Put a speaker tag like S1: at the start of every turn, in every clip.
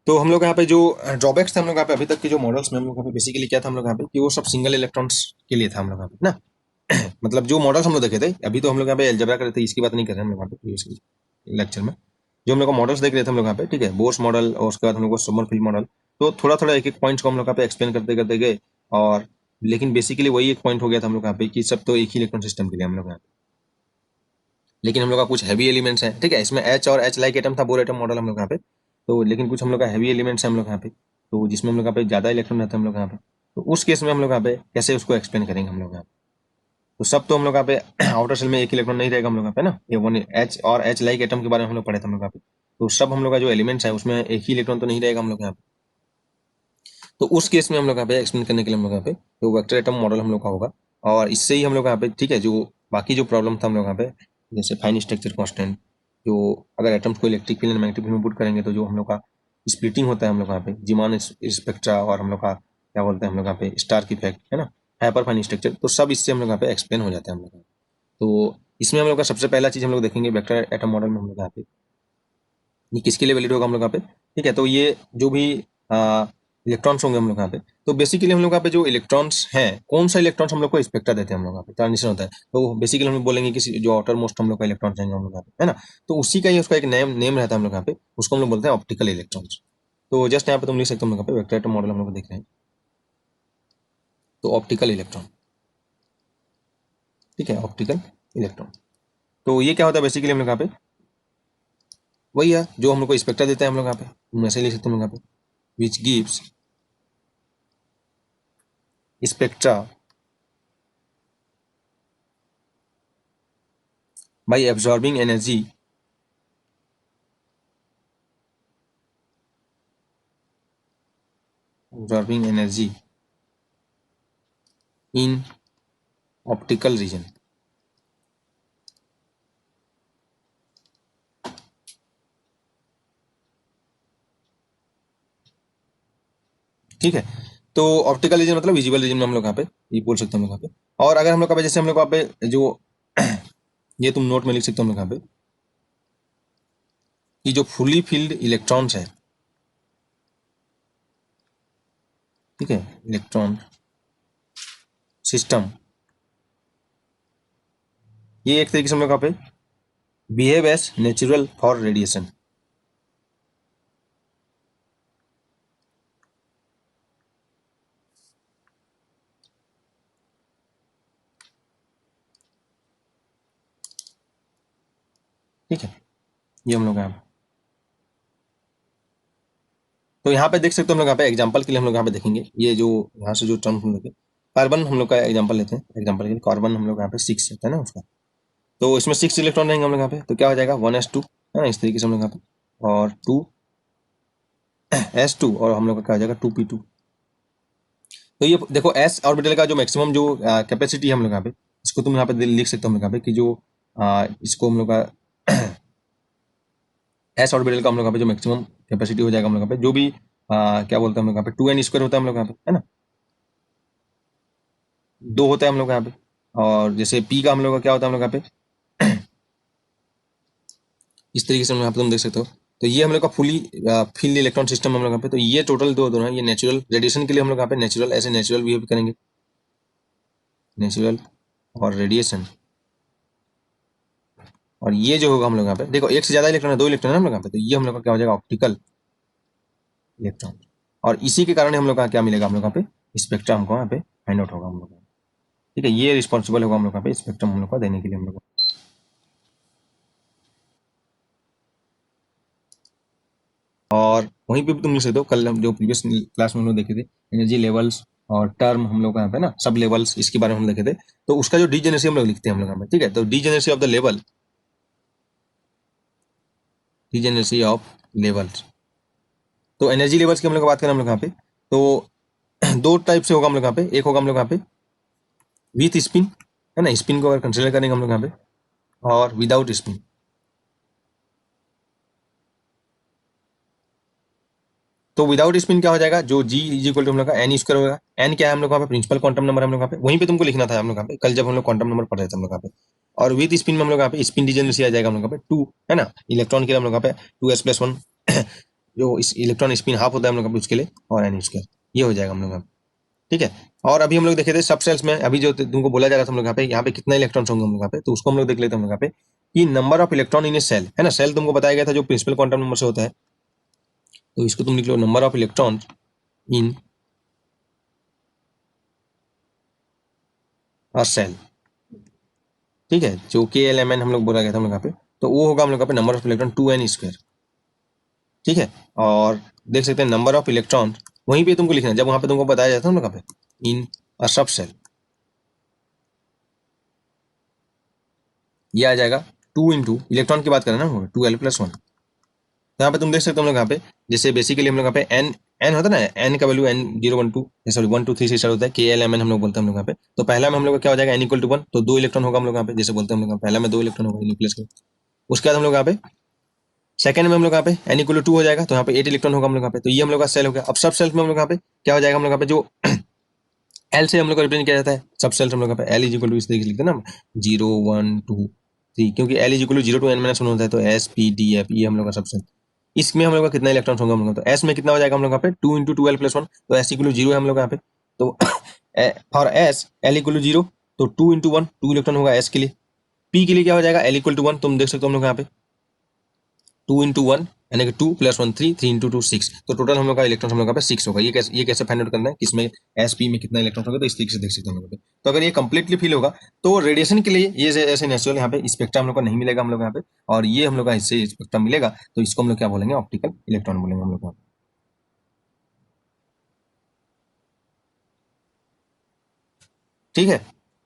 S1: तो हम लोग यहाँ पे जो ड्रॉबैक्स थे हम लोग यहाँ पे अभी तक के जो मॉडल्स में हम लोग यहाँ पे बेसिकली क्या था हम लोग यहाँ पे कि वो सब सिंगल इलेक्ट्रॉन्स के लिए था हम लोग यहाँ पे ना मतलब जो मॉडल्स हम लोग देखे थे, अभी तो हम लोग यहाँ पे अलजेब्रा कर रहे थे, इसकी बात नहीं कर रहे हम लोग यहाँ पे प्रीवियस लेक्चर में जो हम लोग मॉडल्स देख रहे थे हम लोग यहाँ पे, ठीक है, बोर्स मॉडल और उसके बाद हम लोग को समरफील्ड मॉडल। तो थोड़ा थोड़ा एक एक पॉइंट्स को हम लोग यहाँ पे एक्सप्लेन करते करते गए, और लेकिन बेसिकली वही एक पॉइंट हो गया था हम लोग यहाँ पे कि सब तो एक ही इलेक्ट्रॉन सिस्टम के लिए हम लोग यहाँ पे, लेकिन हम लोग का कुछ हैवी एलिमेंट्स हैं, ठीक है, इसमें एच और एच लाइक एटम था, बोर एटम मॉडल हम लोग यहाँ पे। तो लेकिन कुछ हम लोग का हैवी एलिमेंट्स है हम लोग यहाँ पे, तो जिसमें हम लोग यहाँ पे ज्यादा इलेक्ट्रॉन रहता है हम लोग यहाँ पे। तो उस केस में हम लोग यहाँ पे कैसे उसको एक्सप्लेन करेंगे हम लोग यहाँ पे। तो सब तो हम लोग यहाँ पे आउटर सेल में एक इलेक्ट्रॉन नहीं रहेगा हम लोग यहाँ पे ना, ये वन एच और एच लाइक एटम के बारे में हम लोग पढ़े थे हम लोग यहाँ पे। तो सब हम लोग का जो एलिमेंट्स है उसमें एक ही इलेक्ट्रॉन तो नहीं रहेगा हम लोग यहाँ पे। तो उस केस में हम लोग यहाँ पे एक्सप्लेन करने के लिए हम लोग यहाँ पे तो वेक्टर एटम मॉडल हम लोग का होगा, और इससे ही हम लोग यहाँ पे, ठीक है, जो बाकी जो प्रॉब्लम था हम लोग यहाँ पे, जैसे फाइन स्ट्रक्चर कांस्टेंट, जो अगर एटम्स को electric field and magnetic field में पुट करेंगे तो जो हम लोग का स्प्लिटिंग होता है हम लोग यहाँ पे, जीमान स्पेक्ट्रा, और हम लोग का क्या बोलते हैं हम लोग यहाँ पे स्टार्क इफेक्ट, है ना, हाइपर फाइन स्ट्रक्चर, तो सब इससे हम लोग यहाँ पे एक्सप्लेन हो जाते हैं हम लोग। तो इसमें हम लोग का सबसे पहला चीज हम लोग देखेंगे वेक्टर एटम मॉडल में हम लोग यहाँ पे ये किसके लिए वैलिड होगा हम लोग यहाँ पे, ठीक है। तो ये जो भी इलेक्ट्रॉन्स होंगे हम लोग यहाँ पे, तो बेसिकली हम लोग यहाँ पे जो इलेक्ट्रॉन्स हैं, कौन सा इलेक्ट्रॉन्स हम लोग को स्पेक्ट्रा देते हैं हम लोग यहाँ पे, ट्रांजिशन होता है, तो बेसिकली हम लोग बोलेंगे कि जो आउटर मोस्ट हम लोग का इलेक्ट्रॉन्स हैं हम लोग यहाँ पे, है ना, तो उसी का ही उसका एक नेम रहता है हम लोग यहाँ पे, उसको हम लोग बोलते हैं ऑप्टिकल इलेक्ट्रॉन्स। तो जस्ट यहाँ पे तुम लिख सकते हो हम लोग यहाँ पे वेक्टर एटम मॉडल हम लोग देख रहे हैं, तो ऑप्टिकल इलेक्ट्रॉन, ठीक है, ऑप्टिकल इलेक्ट्रॉन। तो ये क्या होता है बेसिकली हम लोग यहाँ पे, वही है जो हम लोग को स्पेक्ट्रा देता है हम लोग यहाँ पे, तुम ऐसे लिख सकते हो हम लोग यहाँ पे, which gives spectra by absorbing energy in optical region। ठीक है, तो ऑप्टिकल रीजन मतलब विजिबल रीजन में हम लोग यहाँ पे ये बोल सकते हैं हम लोग यहाँ पे। और अगर हम लोग जैसे हम लोग यहाँ पे जो ये तुम नोट में लिख सकते हो हम लोग यहाँ पे कि जो फुली फील्ड इलेक्ट्रॉन्स है, ठीक है, इलेक्ट्रॉन सिस्टम, ये एक तरीके से हम लोग यहाँ पे behave as natural for radiation. ठीक है, ये हम लोग यहाँ पे, तो यहाँ पे देख सकते हो हम लोग यहाँ पे एग्जांपल के लिए हम लोग यहाँ पे देखेंगे, ये जो यहाँ से जो टर्म हम लोग कार्बन हम लोग का एग्जांपल लेते हैं, एग्जांपल के लिए कार्बन हम लोग यहाँ पे 6 होता है ना उसका, तो इसमें 6 इलेक्ट्रॉन रहेंगे हम लोग यहाँ पे, तो क्या हो जाएगा 1s2, है ना, इस तरीके से हम लोग यहाँ पे, और 2s2, और हम लोग का क्या हो जाएगा 2p2। तो ये देखो s ऑर्बिटल का जो मैक्सिमम जो कैपेसिटी है हम लोग यहाँ पे, इसको तुम यहाँ पे लिख सकते हो हम लोग यहाँ पे कि जो इसको हम लोग का एस ऑर्बिटल का हम लोग यहाँ पे जो मैक्सिमम कैपेसिटी हो जाएगा हम लोग यहाँ पे, जो भी क्या बोलते हैं हम लोग यहाँ पे 2n² होता है हम लोग यहाँ पे, है ना, 2 होता है हम लोग यहाँ पे। और जैसे p का हम लोग का क्या होता है हम लोग यहाँ पे इस तरीके से हम यहाँ पे तुम देख सकते हो। तो ये हम लोग का फुली फील्ड इलेक्ट्रॉन सिस्टम हम लोग यहाँ पे, तो ये टोटल दो है, ये नेचुरल रेडिएशन के लिए हम लोग यहाँ पे नेचुरल, ऐसे नेचुरल बिहेव करेंगे, नेचुरल और रेडिएशन। और ये जो होगा हम लोग यहाँ पे देखो एक से ज्यादा इलेक्ट्रॉन है, 2 इलेक्ट्रॉन है हम लोग यहाँ पे, तो ये हम लोग का क्या हो जाएगा ऑप्टिकल इलेक्ट्रॉन। और इसी के कारण हम लोग का क्या मिलेगा हम लोग यहाँ पे स्पेक्ट्रम हमको यहाँ पे फाइंड आउट होगा हम लोग, ठीक है, ये रिस्पॉन्सिबल होगा हम लोग यहाँ पे स्पेक्ट्रम हम लोग का देने के लिए हम लोग। और वहीं पे भी तुम लिख सकते हो, कल हम जो प्रीवियस क्लास में हम लोग देखे थे एनर्जी लेवल्स और टर्म हम लोग यहाँ पे ना सब लेवल्स, इसके बारे में हम देखे थे। तो उसका जो डीजेनेरेसी हम लोग लिखते हैं हम लोग यहाँ पे, ठीक है, तो degeneracy of the level, degeneracy of levels, तो एनर्जी लेवल्स की हम लोग बात करें हम लोग यहाँ पे, तो 2 टाइप से होगा हम लोग यहाँ पे, एक होगा हम लोग यहाँ पे विथ स्पिन, है ना, स्पिन को अगर कंसिडर करेंगे हम लोग यहाँ पे, और विदाउट स्पिन। तो विदाउट स्पिन क्या हो जाएगा, जो g इज इक्वल टू हम लोग का n² होगा। n क्या है हम लोग यहाँ पे प्रिंसिपल क्वांटम नंबर हम लोग यहाँ पे, वहीं पे तुमको लिखना था हम लोग यहाँ पे कल जब हम लोग क्वांटम नंबर पढ़ रहे थे हम लोग यहाँ पे। और विद स्पिन में हम लोग यहाँ पे स्पिन डिजेनरेसी आ जाएगा हम लोग यहाँ पे 2, है ना, इलेक्ट्रॉन के लिए हम लोग यहाँ पे 2s+1 जो इस इलेक्ट्रॉन स्पिन हाफ होता है हम लोग का भी उसके लिए, और एन स्क्वायर, ये हो जाएगा हम लोग का। ठीक है। और अभी हम लोग देखे थे सब सेल्स में, अभी जो तुमको बोला जा रहा था हम लोग यहाँ पे कितना इलेक्ट्रॉन्स होंगे हम लोग यहाँ पे, तो उसको हम लोग देख लेते हैं हम लोग यहाँ पे कि number of electron in a cell है ना। सेल तुमको बताया गया था जो प्रिंसिपल क्वांटम नंबर से होता है, तो इसको तुम लिख लो number of electron in a cell. ठीक है, जो के एल एम एन हम लोग बोला गया था हम लोग यहाँ पे, तो वो होगा हम लोग यहाँ पे नंबर ऑफ इलेक्ट्रॉन 2n²। ठीक है। और देख सकते हैं नंबर ऑफ इलेक्ट्रॉन वहीं पे तुमको लिखना है, जब वहां पे तुमको बताया जाता है हम लोग यहाँ पे इन अ सब सेल, ये आ जाएगा 2 × इलेक्ट्रॉन की बात करें ना, 2l+1। यहाँ पे तुम देख सकते हो हम लोग यहाँ पे, जैसे बेसिकली हम लोग यहाँ पे एन एन होता है ना, एन का वैल्यू n0 1 2 सॉरी 1 2 3 से स्टार्ट होता है, के एल एम एन हम लोग बोलते हैं हम लोग यहाँ पे। तो पहला में हम लोग का क्या हो जाएगा n = 1, तो 2 इलेक्ट्रॉन होगा हम लोग यहाँ पे, जैसे बोलते हैं हम लोग पहला में 2 इलेक्ट्रॉन होगा न्यूक्लियस के। उसके बाद हम लोग यहाँ पे सेकंड में हम लोग यहाँ पे n = 2 हो जाएगा, तो यहाँ पे 8 इलेक्ट्रॉन होगा हम लोग यहाँ पे, तो ये हम लोग का सेल हो गया। अब सब सेल्स में हम लोग यहाँ पे क्या हो जाएगा हम लोग यहाँ पे, जो एल से हम लोग का रिप्रेजेंट किया जाता है सब सेल्स हम लोग यहाँ पे एल इज इक्वल टू इस तरीके से लिखते हैं ना 0 1 2 3, क्योंकि L is equal to 0 to n-1 होता है, तो एस पी डी एफ ये हम लोग का सब सेल। इसमें हम लोग का कितना इलेक्ट्रॉन होगा हम लोग, तो एस में कितना हो जाएगा हम लोग यहाँ पे 2 × 2l+1, तो एस इक्वल टू 0 है हम लोग यहाँ पे। तो for S L equal to 0, तो 2 × 1 2 इलेक्ट्रॉन होगा एस के लिए। पी के लिए क्या हो जाएगा एल इक्वल टू 1, तुम देख सकते हो हम लोग यहाँ पे 2 × 1 यानी कि 2 + 1 3 3 × 2 6, तो टोटल हम लोग का इलेक्ट्रॉन हम लोग पे 6 होगा। ये कैसे फाइंड आउट करना है, किसमें एस पी में कितना इलेक्ट्रॉन होगा, तो इस तरीके से देख सकते हैं हम लोग पे। तो अगर ये कंप्लीटली फिल होगा तो रेडिएशन के लिए ये ऐसे नेचुरल यहाँ पे स्पेक्ट्रम हम लोग को नहीं मिलेगा हम लोग यहाँ पे, और ये हम लोग का इससे स्पेक्ट्रम मिलेगा, तो इसको हम लोग क्या बोलेंगे ऑप्टिकल इलेक्ट्रॉन बोलेंगे हम लोग। ठीक है।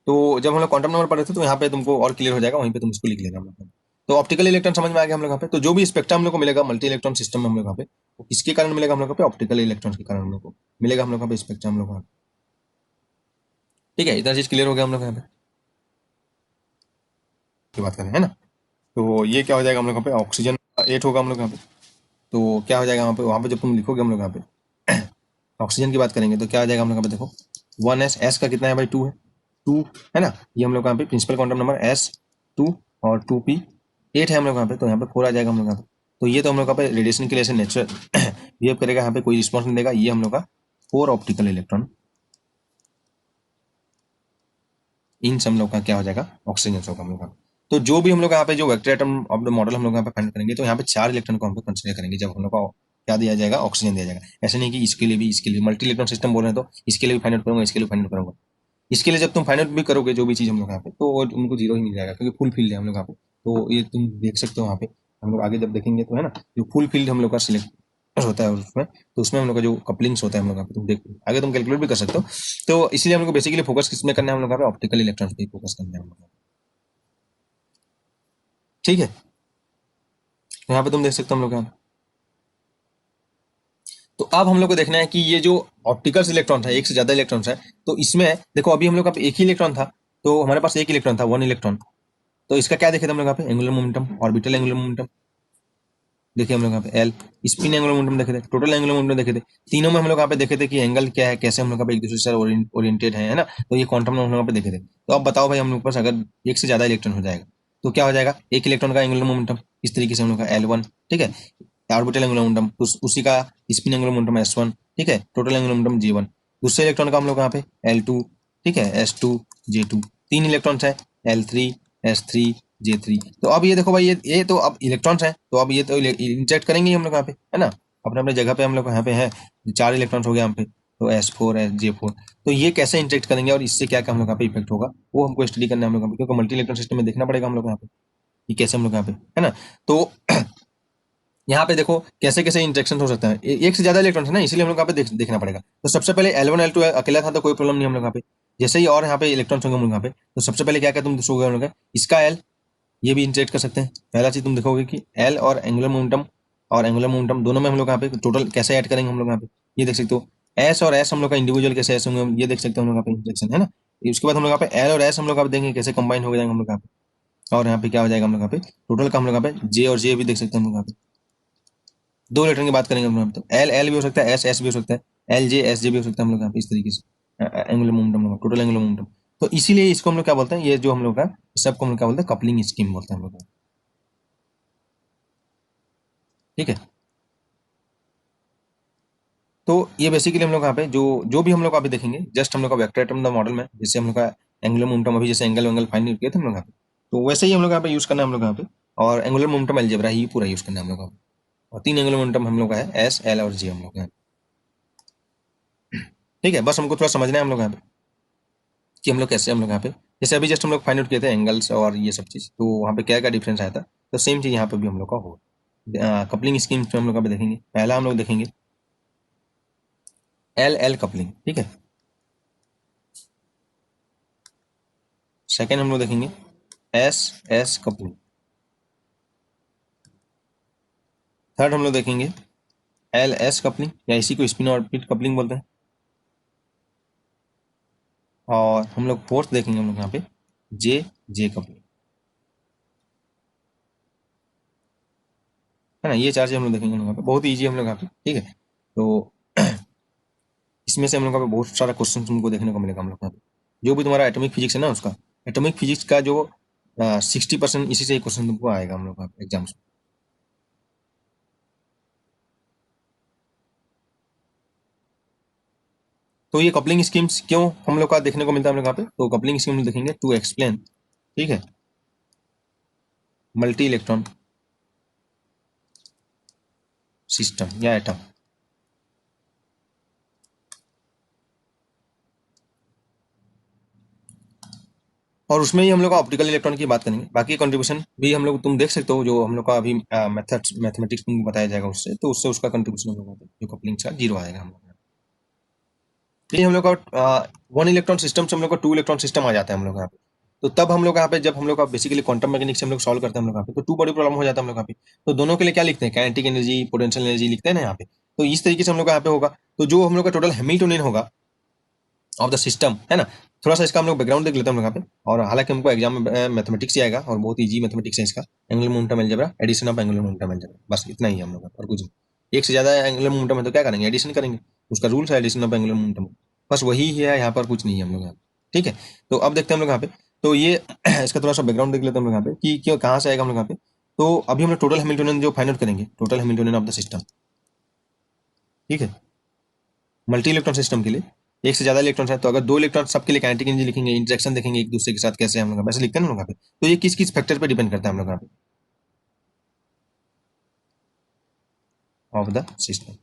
S1: तो जब हम लोग क्वांटम नंबर पढ़े थे तो यहाँ पे तुमको और क्लियर हो जाएगा, वहीं पे तुम इसको लिख लेना हम लोग। तो ऑप्टिकल इलेक्ट्रॉन समझ में आ गया हम लोग यहाँ पे। तो जो भी स्पेक्ट्रम हम लोग को मिलेगा मल्टी इलेक्ट्रॉन सिस्टम में हम लोग यहाँ पे, वो किसके कारण मिलेगा हम लोग पे, ऑप्टिकल इलेक्ट्रॉन के कारण हम लोग को मिलेगा हम लोग यहाँ पे स्पेक्ट्रम हम लोग यहाँ पे। ठीक है, इतना चीज क्लियर हो गया हम लोग यहाँ पे की बात करें है ना। तो ये क्या हो जाएगा हम लोग यहाँ पे, ऑक्सीजन 8 होगा हम लोग यहाँ पे। तो क्या हो जाएगा वहाँ पे जब तुम लिखोगे हम लोग यहाँ पे ऑक्सीजन की बात करेंगे तो क्या हो जाएगा हम लोग यहाँ पे, देखो 1s, एस का कितना है भाई 2 है, 2 है ना। ये हम लोग यहाँ पे प्रिंसिपल क्वांटम नंबर s2 और 2p 8 है हम लोग यहाँ पे, तो यहाँ पे 4 आ जाएगा हम लोग यहाँ पे। तो ये तो हम लोग यहाँ पे रेडिएशन के लिए ऐसे नेचुरल बिहेव करेगा, यहाँ पे कोई रिस्पॉन्स नहीं देगा, ये हम लोग का 4 ऑप्टिकल इलेक्ट्रॉन इन सब लोग का क्या हो जाएगा ऑक्सीजन होगा हम लोग का। तो जो भी हम लोग यहाँ पे जो vector atom of the model हम लोग यहाँ पे फाइंड करेंगे, तो यहाँ पे 4 इलेक्ट्रॉन को हम लोग कंसिडर करेंगे जब हम लोग का क्या दिया जाएगा ऑक्सीजन दिया जाएगा। ऐसे नहीं कि इसके लिए भी, इसके लिए मल्टी इलेक्ट्रॉन सिस्टम बोल रहे हैं तो इसके लिए भी फाइंड आउट करूंगा, इसके लिए फाइंड आउट करूंगा। इसके लिए जब तुम फाइंड आउट भी करोगे जो भी चीज हम लोग यहाँ पे, तो उनको 0 ही मिल जाएगा, क्योंकि फुल फील्ड है हम लोग यहाँ पे। तो ये तुम देख सकते हो वहाँ पे, हम लोग आगे जब देखेंगे तो है ना, जो फुल फील्ड हम लोग का सिलेक्ट होता है उसमें, तो उसमें हम लोग का जो कपलिंग्स होता है हम लोग यहाँ पे, तुम देख आगे तुम कैलकुलेट भी कर सकते हो। तो इसलिए हम लोग को बेसिकली फोकस किसमें करना है हम लोग यहाँ पे, ऑप्टिकल इलेक्ट्रॉन पे फोकस करना है हम लोग। ठीक है, तो यहाँ पे तुम देख सकते हो हम लोग यहाँ। तो अब हम लोग को देखना है कि ये जो ऑप्टिकल इलेक्ट्रॉन था, एक से ज्यादा इलेक्ट्रॉन है, तो इसमें देखो अभी हम लोग का एक ही इलेक्ट्रॉन था, तो हमारे पास एक इलेक्ट्रॉन था 1 इलेक्ट्रॉन। तो इसका क्या देखे थे हम लोग यहाँ पे, angular momentum, orbital angular momentum देखिए हम लोग यहाँ पे एल, स्पिन एंगुलर मोमेंटम देखे थे, टोटल एंगुलर मोमेंटम देखे थे। तीनों में हम लोग यहाँ पे देखे थे कि एंगल क्या है, कैसे हम लोग यहाँ पे एक दूसरे से ओरिएंटेड है ना। तो ये क्वांटम हम लोग यहाँ पे देखे थे। तो अब बताओ भाई हम लोग के पास अगर एक से ज्यादा इलेक्ट्रॉन हो जाएगा तो क्या हो जाएगा, एक इलेक्ट्रॉन का एंगुलर मोमेंटम इस तरीके से हम लोग का L1, ठीक है, ऑर्बिटल एंगुलर मोमेंटम उसी का स्पिन एंगुलर मोमेंटम S1, ठीक है, टोटल एंगुलर मोमेंटम G1। दूसरे इलेक्ट्रॉन का हम लोग यहाँ पे L2, ठीक है, S2 J2। तीन इलेक्ट्रॉन्स है L3 S3 J3। तो अब ये देखो भाई, ये तो अब इलेक्ट्रॉन्स हैं, तो अब ये तो इंजेक्ट करेंगे ही हम लोग यहाँ पे है ना, अपने अपने जगह पे हम लोग यहाँ पे है, 4 इलेक्ट्रॉन्स हो गए यहाँ पे, तो S4 J4। तो ये कैसे इंजेक्ट करेंगे और इससे क्या क्या हम लोग यहाँ पे इफेक्ट होगा, वो हमको स्टडी करना है हम लोग यहाँ पे, क्योंकि मल्टी इलेक्ट्रॉन सिस्टम में देखना पड़ेगा हम लोग यहाँ पे कि कैसे हम लोग यहाँ पे है ना। तो यहाँ पे देखो कैसे कैसे इंजेक्शन हो सकता है, एक से ज्यादा इलेक्ट्रॉन है ना, इसलिए हम लोग यहाँ पे देखना पड़ेगा। तो सबसे पहले L1 L2 अकेला था तो कोई प्रॉब्लम नहीं हम लोग यहाँ पे। जैसे ही और यहाँ पे इलेक्ट्रॉन्स होंगे हम लोग यहाँ पे, तो सबसे पहले क्या क्या तुम देखोगे हम लोग इसका L, ये भी इंजेक्ट कर सकते हैं। पहला चीज तुम देखोगे कि L और एंगुलर मोमेंटम दोनों में हम लोग यहाँ पे टोटल कैसे ऐड करेंगे हम लोग यहाँ पे, ये देख सकते हो। S और S हम लोग का इंडिविजुअल कैसे ऐसे होंगे, ये देख सकते हो हम लोग यहाँ पे इंजेक्शन है ना। उसके बाद हम लोग यहाँ पे L और S हम लोग यहाँ पे देंगे कैसे कंबाइन हो जाएंगे हम लोग यहाँ पे, और यहाँ पे क्या हो जाएगा हम लोग यहाँ पे टोटल का हम लोग यहाँ पे J और J भी देख सकते हैं हम लोग यहाँ पे। दो इलेक्ट्रॉन की बात करेंगे हम लोग, तो एल एल भी हो सकता है, एस एस भी हो सकता है, एल जे एस जे भी हो सकता है हम लोग यहाँ पे इस तरीके से angular momentum, total angular momentum. तो इसीलिए इसको हम लोग क्या बोलते हैं, ये जो हम लोग का सबको हम लोग क्या बोलते हैं, कपलिंग स्कीम बोलते हैं हम लोग। ठीक है, तो ये बेसिकली हम लोग यहाँ पे जो जो भी हम लोग अभी देखेंगे जस्ट हम लोग का वेक्टर आइटम द मॉडल में, जैसे हम लोग का एंगुलर मोमेंटम अभी जैसे एंगल फाइंड किए थे हम लोग यहाँ पे, तो वैसे ही हम लोग यहाँ पे यूज करना है हम लोग यहाँ पे, और एंगुलर मोमेंटम अलजेब्रा ही पूरा यूज करना है हम लोग को। और 3 एंगुलर मोमेंटम हम लोग का है एस एल और जी हम लोग का है। ठीक है, बस हमको थोड़ा समझना है हम लोग यहाँ पे कि हम लोग कैसे हम लोग यहाँ पे, जैसे अभी जस्ट हम लोग फाइंड आउट किए थे एंगल्स और ये सब चीज़, तो वहाँ पे क्या क्या डिफरेंस आया था, तो सेम चीज़ यहाँ पे भी हम लोग का होगा। कपलिंग स्कीम हम लोग यहाँ पे देखेंगे, पहला हम लोग देखेंगे एल एल कपलिंग, ठीक है। सेकेंड हम लोग देखेंगे एस एस कपलिंग। थर्ड हम लोग देखेंगे एल एस कपलिंग, या इसी को स्पिन ऑर्बिट कपलिंग बोलते हैं। और हम लोग फोर्थ देखेंगे हम लोग यहाँ पे जे जे कपलिंग, है ना। ये चार चीज हम लोग देखेंगे हम लोग यहाँ पे, बहुत ईजी हम लोग यहाँ पे, ठीक है। तो इसमें से हम लोग यहाँ पे बहुत सारा क्वेश्चन तुमको देखने को मिलेगा हम लोग यहाँ पे। जो भी तुम्हारा एटॉमिक फिजिक्स है ना, उसका एटॉमिक फिजिक्स का जो 60% इसी से क्वेश्चन तुमको आएगा हम लोग एग्जाम्स में। तो ये कपलिंग स्कीम्स क्यों हम लोग का देखने को मिलता है हम लोग यहाँ पे, तो कपलिंग स्कीम देखेंगे टू एक्सप्लेन, ठीक है, मल्टी इलेक्ट्रॉन सिस्टम या एटम। और उसमें ही हम लोग का ऑप्टिकल इलेक्ट्रॉन की बात करेंगे, बाकी कंट्रीब्यूशन भी हम लोग तुम देख सकते हो, जो हम लोग का अभी मेथड्स मैथमेटिक्स में बताया जाएगा उससे, तो उससे उसका कंट्रीब्यूशन हम लोग जो कपलिंग का 0 आएगा हम लोग। ये हम लोग का 1 इलेक्ट्रॉन सिस्टम से हम लोग का 2 इलेक्ट्रॉन सिस्टम आ जाता है हम लोग यहाँ पे। तो तब हम लोग यहाँ पे जब हम लोग का बेसिकली क्वांटम मैकेनिक्स से हम लोग सॉल्व करते हैं हम लोग यहाँ पे, तो 2 बड़ी प्रॉब्लम हो जाता है हम लोग यहाँ पे। तो दोनों के लिए क्या लिखते हैं, काइनेटिक एनर्जी पोटेंशियल एनर्जी लिखते हैं ना यहाँ पे। तो इस तरीके से हम लोग का यहाँ पे होगा, तो जो हम लोग का टोटल हैमिल्टोनियन होगा ऑफ द सिस्टम, है ना। थोड़ा सा इसका हम लोग बैकग्राउंड देख लेते हैं हम लोग यहाँ पे, और हालांकि हमको एग्जाम में मैथमेटिक्स ही आएगा और बहुत ईजी मैथमेटिक्स है इसका। Angular momentum algebra, addition of angular momentum algebra, बस इतना ही है हम लोग का, और कुछ नहीं। एक से ज्यादा एंगुलर मोमेंटम है तो क्या करेंगे, एडिशन करेंगे, उसका रूल्स है एडिशन ऑफ एंगुलर मोमेंटम, बस वही है, यहाँ पर कुछ नहीं है हम लोग यहाँ पे। ठीक है, तो अब देखते हैं हम लोग यहाँ पे, तो ये इसका थोड़ा सा बैकग्राउंड देख लेते हैं हम लोग यहाँ पे कि क्यों कहाँ से आएगा हम लोग यहाँ पे। तो अभी हम लोग टोटल हैमिल्टोनियन जो फाइंड आउट करेंगे, total Hamiltonian of the system, ठीक है, मल्टी इलेक्ट्रॉन सिस्टम के लिए एक से ज्यादा इलेक्ट्रॉन है, तो अगर 2 इलेक्ट्रॉन सबके लिए काइनेटिक एनर्जी लिखेंगे, इंटरेक्शन देखेंगे एक दूसरे के साथ कैसे हम लोग वैसे लिखते हैं ना हम लोग यहाँ पे। तो ये किस किस फैक्टर पे डिपेंड करता है हम लोग यहाँ पे ऑफ द सिस्टम।